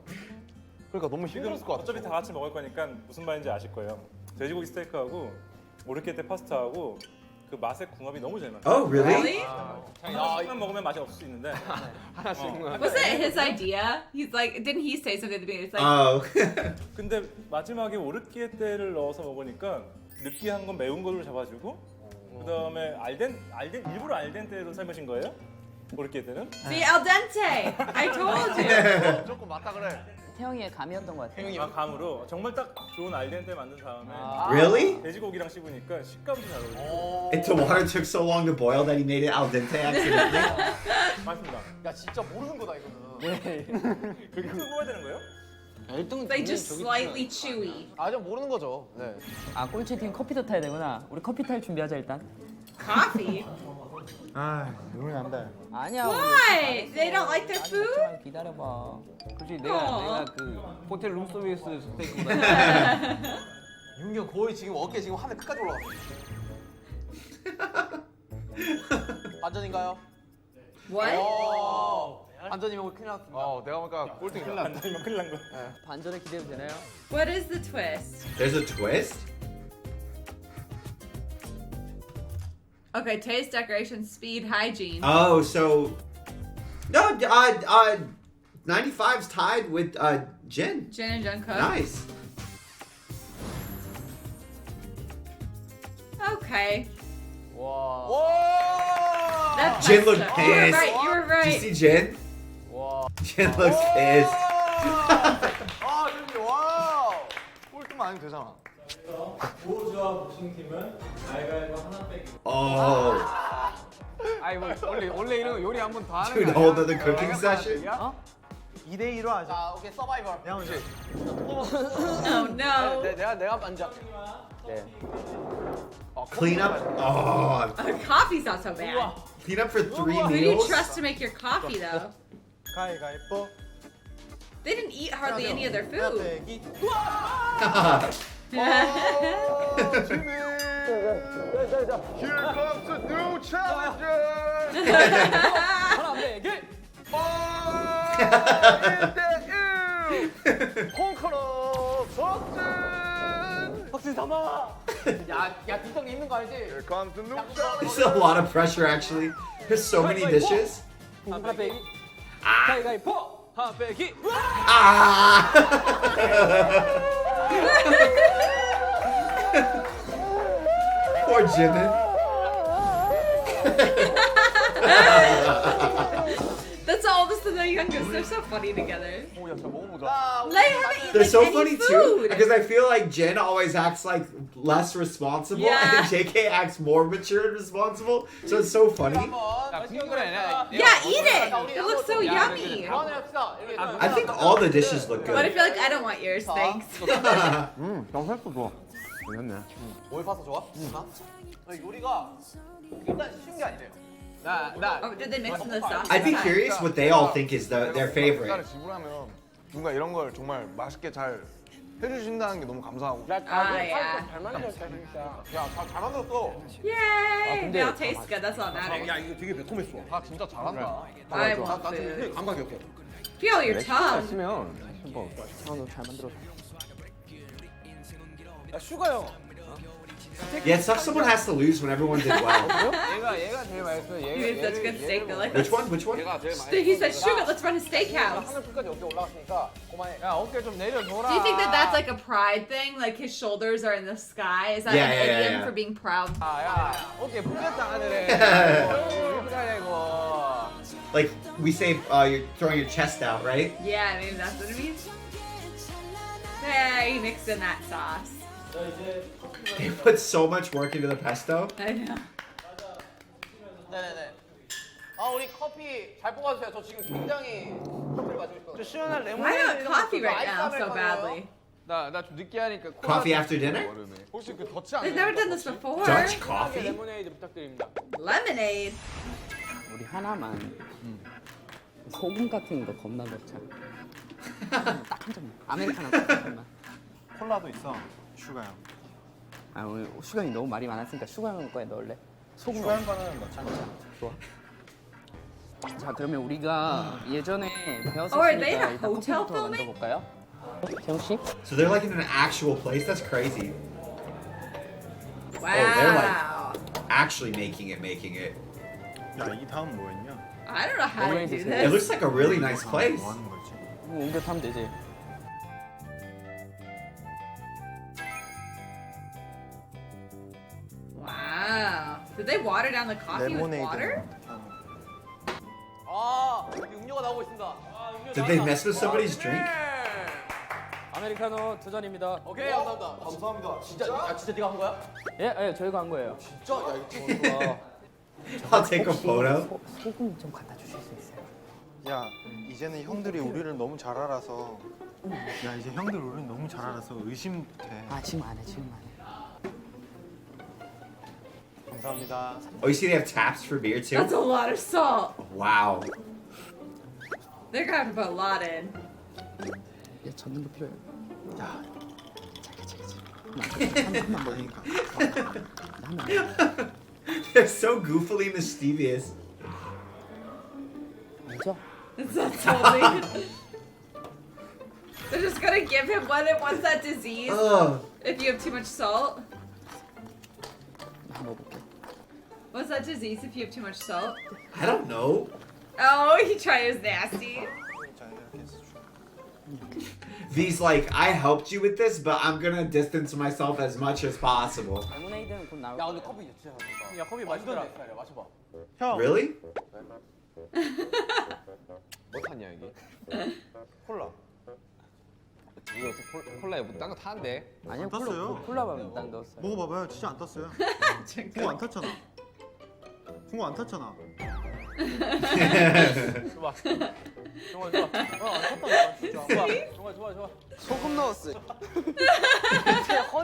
그러니까 너무 힘들었을 것 같아. 어차피 다 같이 먹을 거니까 무슨 말인지 아실 거예요. 돼지고기 스테이크하고 오르케테 파스타하고 그 맛의 궁합이 너무 잘 맞아요. Oh, really? Really? 하나씩만 먹으면 맛이 없을 수 있는데 Was it his idea? He's like, didn't he say something at the beginning? It's like, Oh. 근데 마지막에 오르케테를 넣어서 먹으니까 느끼한 건 매운 걸로 잡아주고 그 다음에 일부러 알덴테로 삶으신 거예요? 오르케테는? see, al dente. I told you. 조금 맞다 그래. 태영이의 감이었던 것 같아요. 아, 감으로 정말 딱 좋은 알덴테 만든 다음에 Really? 돼지고기랑 씹으니까 식감도 잘 어울려요. And the water took so long to boil that he made it al dente accidentally. 맞습니다. 야 진짜 모르는 거다 이거는. 그렇게 먹어야 되는 거예요? 일등 Like just slightly chewy. 아저 모르는 거죠. 네. 아 꼴찌팀 커피도 타야 되구나. 우리 커피 탈 준비하자 일단. Coffee? 아, 눈이 난다. 아니야. Why? They don't like their food? 먹지마, 기다려봐. 솔직히 어. 내가 그 호텔 룸서비스 스테이크보다 윤기 형 거의 지금 어깨 지금 하늘 끝까지 올라갔어. 반전인가요? What? 반전이면 큰일 났습니다. 내가 보니까 꼴등이다. 완전히면 큰일 난 거. 반전에 기대도 되나요? What is the twist? There's a twist? Okay, taste, decoration, speed, hygiene. Oh, so no, 95's tied with Jin. Jin and Jungkook. Nice. Okay. 와. That's Jin messed looked up. You were pissed. right. You were Did you right. see Jin? Jin looks pissed. 아, 윤기 와. 꼴등만 아니면 되잖아. 보호주와 보싱팀은 가위바위보 하나 빼기. Oh, 아이 뭐 원래 이런 거 요리 한 번 더 하는 dude, 거 a whole 아니야? other cooking session. 2대 2로 하자. 자 오케이 서바이벌. 양훈 씨. Oh no. 내가 반전. Clean up. Oh, Coffee's not so bad. clean up for 3 Who do you meals. trust to make your coffee though? 가위가위보. They didn't eat hardly any of their food. 빼기. Here comes a new challenger. 하나 빼기. 1대1. 홍커로 석진. 박진 삼아. 야야 뒷덩이 있는 거 알지? Here comes the new This challenger. is a lot of pressure, actually. There's so many dishes. 하나 빼기. 가위가위보. 하나 빼기. Ah! Poor Jimin. That's all oldest and the youngest. They're so funny together. 오야 자 먹어보자. They haven't eaten They're like, so any funny food. too because I feel like Jin always acts like less responsible Yeah. and JK acts more mature and responsible. So it's so funny. 야 궁금해. Yeah, eat it. It looks so yummy. 그만해 합시다. I think all the dishes look But I good. feel like I don't want yours. Thanks. 양살도 좋아. 괜찮네. 오일 파스타 좋아? 나? 요리가 일단 쉬운 게 아니래요. Oh, did they mix in the sauce? I'd be curious what they all think is their favorite. 시간을 지불하면 누가 이런 걸 정말 맛있게 잘 해주신다는 게 너무 감사하고. Ah, yeah. 잘 만들었다 진짜. 야잘 만들었어. Yay! They all taste good. That's all that matters. 이게 되게 매콤했어. 다 진짜 잘한다. I want 나 지금 food. 감각이 없어. Feel your tongue. 있으면 뭐 너잘 만들었어. 야 슈가 형. Yeah, it sucks someone has to lose when everyone did well. 얘가 제일 맛있어. You made such good steak. They're like, Which one? Which one? 얘가 제일 맛있어. he said, Sugar, let's run a steakhouse. 하늘 끝까지 어깨 올라갔으니까 고마해. 야 어깨 좀 내려줘라. Do you think that that's like a pride thing? Like his shoulders are in the sky? Is that Yeah, an yeah, idiom yeah. for being proud? 야 어깨 풀렸다 하늘에. 이쁘다 이거. Like we say, you're throwing your chest out, right? Yeah, maybe that's what it means. Hey, he mixed in that sauce. They put so much work into the pesto. I know. 네네네. 우리 커피 잘 뽑아주세요. 저 지금 굉장히 커피를 마시고 싶어요. 저 시원한 Why 레모네이드 not coffee right now 아이스 so 아메리카노요? badly? 나좀 느끼하니까 Coffee after dinner? 혹시 그 더치 안 They've never done this before. Dutch coffee? 레모네이드 부탁드립니다. Lemonade. 우리 하나만 소금 같은 거 겁나 넣자. 딱 한 잔만. 아메리카노 딱 한 잔만. 콜라도 있어. 슈가형. 아 오늘 슈가이 너무 말이 많았으니까 슈가형 거에 넣을래? 소금 슈가형 거는 넣자. 좋아. 자 그러면 우리가 예전에 Oh, are they 배웠었으니까 in a 일단 hotel 커피부터 filming? 만들어볼까요? 재영 씨? So they're like in an actual place? That's crazy. Wow. they're Actually making it. 야, 이 다음 뭐였냐? I don't know how to do It this. looks like a really nice place. 뭐 하는 거지? 옮겨 타면 되지. Wow. Did they water down the coffee with water? 여기 음료가 나오고 있습니다. 음료 Did they mess with somebody's drink? 아메리카노 두 잔입니다. 오케이, 감사합니다. 감사합니다. 진짜 네가 한 거야? 예, 저희가 한 거예요. 진짜? 야, 이거 I'll take a photo. 소금 좀 갖다 주실 수 있어요? 야, 이제는 형들이 우리를 너무 잘 알아서. 야, 이제 형들 우리를 너무 잘 알아서 의심돼. 아 지금 안 해. 감사합니다. Oh, you see they have taps for beer too? That's a lot of salt. Wow. They're gonna have to put a lot in. 야 젓는 거 필요해요. 야, 한번 먹으니까. 하면 They're so goofily mischievous. 알죠? It's not salty. They're just gonna give him what's that disease? Ugh. If you have too much salt? 나 먹어볼게. What's that disease if you have too much salt? I don't know. Oh, he tried his nasty. 자, 이렇게 해서 줘. These like, I helped you with this, but I'm gonna distance myself as much as possible. 레모네이드는 곧 나올 야, 거야. 근데 커피 진짜 맛있다. 야 커피 완전 맛있더라. 내 스타일이야. 마셔봐. 형, Really? 뭐 탔냐 여기? 콜라. 이거 어떻게 콜라에 뭐딴거 타는데? 아니요 안 땄어요. 콜라만 딱 넣었어요. 먹어봐봐요. 진짜 안 탔어요. 풍고 안 탔잖아. 풍고 안 탔잖아. 좋아. 좋아. 소금 넣었어.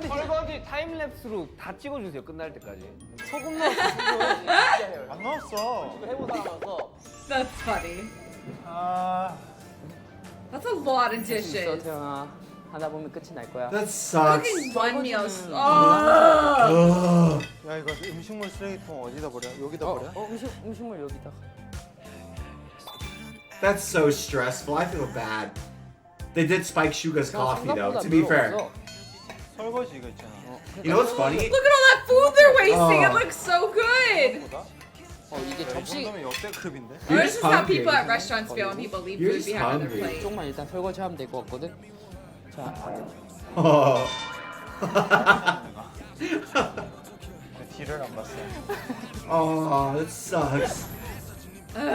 설거지 타임랩스로 다 찍어주세요 끝날 때까지. 소금 넣었어. 안 넣었어. 해본 사람으로서 That's funny. 아, That's a lot of 있어 dishes. 태영아. 하다 보면 끝이 날 거야. That sucks. Cooking one meal. Oh. Ugh. 야 이거 음식물 쓰레기통 어디다 버려? 여기다 버려? 음식물 여기다. That's so stressful. I feel bad. They did spike Shuga's coffee though, 생각보다 to be 별로 fair. 없어. 설거지 이거 있잖아. You know what's funny? Look at all that food they're wasting. It Oh. looks so good. 이게 이 접시 정도면 역대급인데? Or You're this just is how hungry. people at restaurants feel when people leave You're food just behind on their hungry. plate. 쪽만 일단 설거지 하면 될 것 같거든. 자, Oh. 뒤를 안 봤어. Oh, that sucks. That's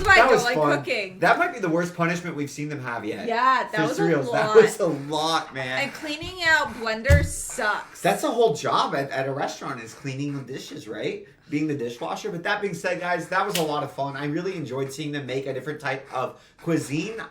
why I That don't was like fun. cooking. That might be the worst punishment we've seen them have yet. Yeah, that was For a reals, that lot. was a lot, man. And cleaning out blenders sucks. That's a whole job at a restaurant is cleaning the dishes, right? Being the dishwasher. But that being said, guys, that was a lot of fun. I really enjoyed seeing them make a different type of cuisine.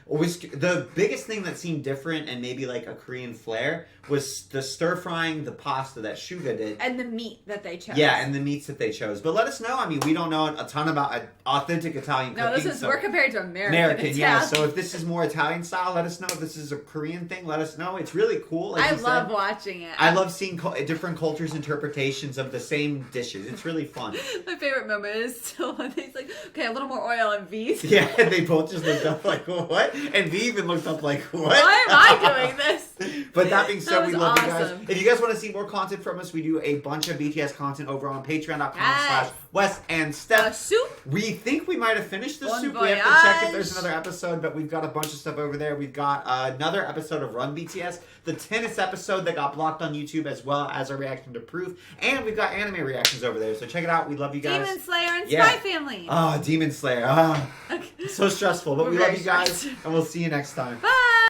The biggest thing that seemed different and maybe like a Korean flair was the stir frying the pasta that Shuga did. And the meat that they chose. Yeah, and the meats that they chose. But let us know. I mean, we don't know a ton about authentic Italian No, cooking. this is we're compared to American American, yeah. Italian. So if this is more Italian style, let us know. If this is a Korean thing, let us know. It's really cool. Like I you said. love watching it. I love seeing different cultures' interpretations of the same dishes. It's really fun. My favorite moment is still when he's like, okay, a little more oil and V's. Yeah, they both just looked up like, what? And we even looked up like, what? Why am I doing this? But that being said, That we was love you guys. awesome. If you guys want to see more content from us, we do a bunch of BTS content over on patreon.com/Wes and Steph. Soup. We think we might have finished the Bon soup. We have to check if voyage. there's another episode, but we've got a bunch of stuff over there. We've got another episode of Run BTS, the tennis episode that got blocked on YouTube, as well as a reaction to Proof, and we've got anime reactions over there. So check it out. We love you guys. Demon Slayer and Yeah. Spy Family. Ah, Demon Slayer. Ah, Okay. so stressful, but We're we love very you guys, stressed. and we'll see you next time. Bye.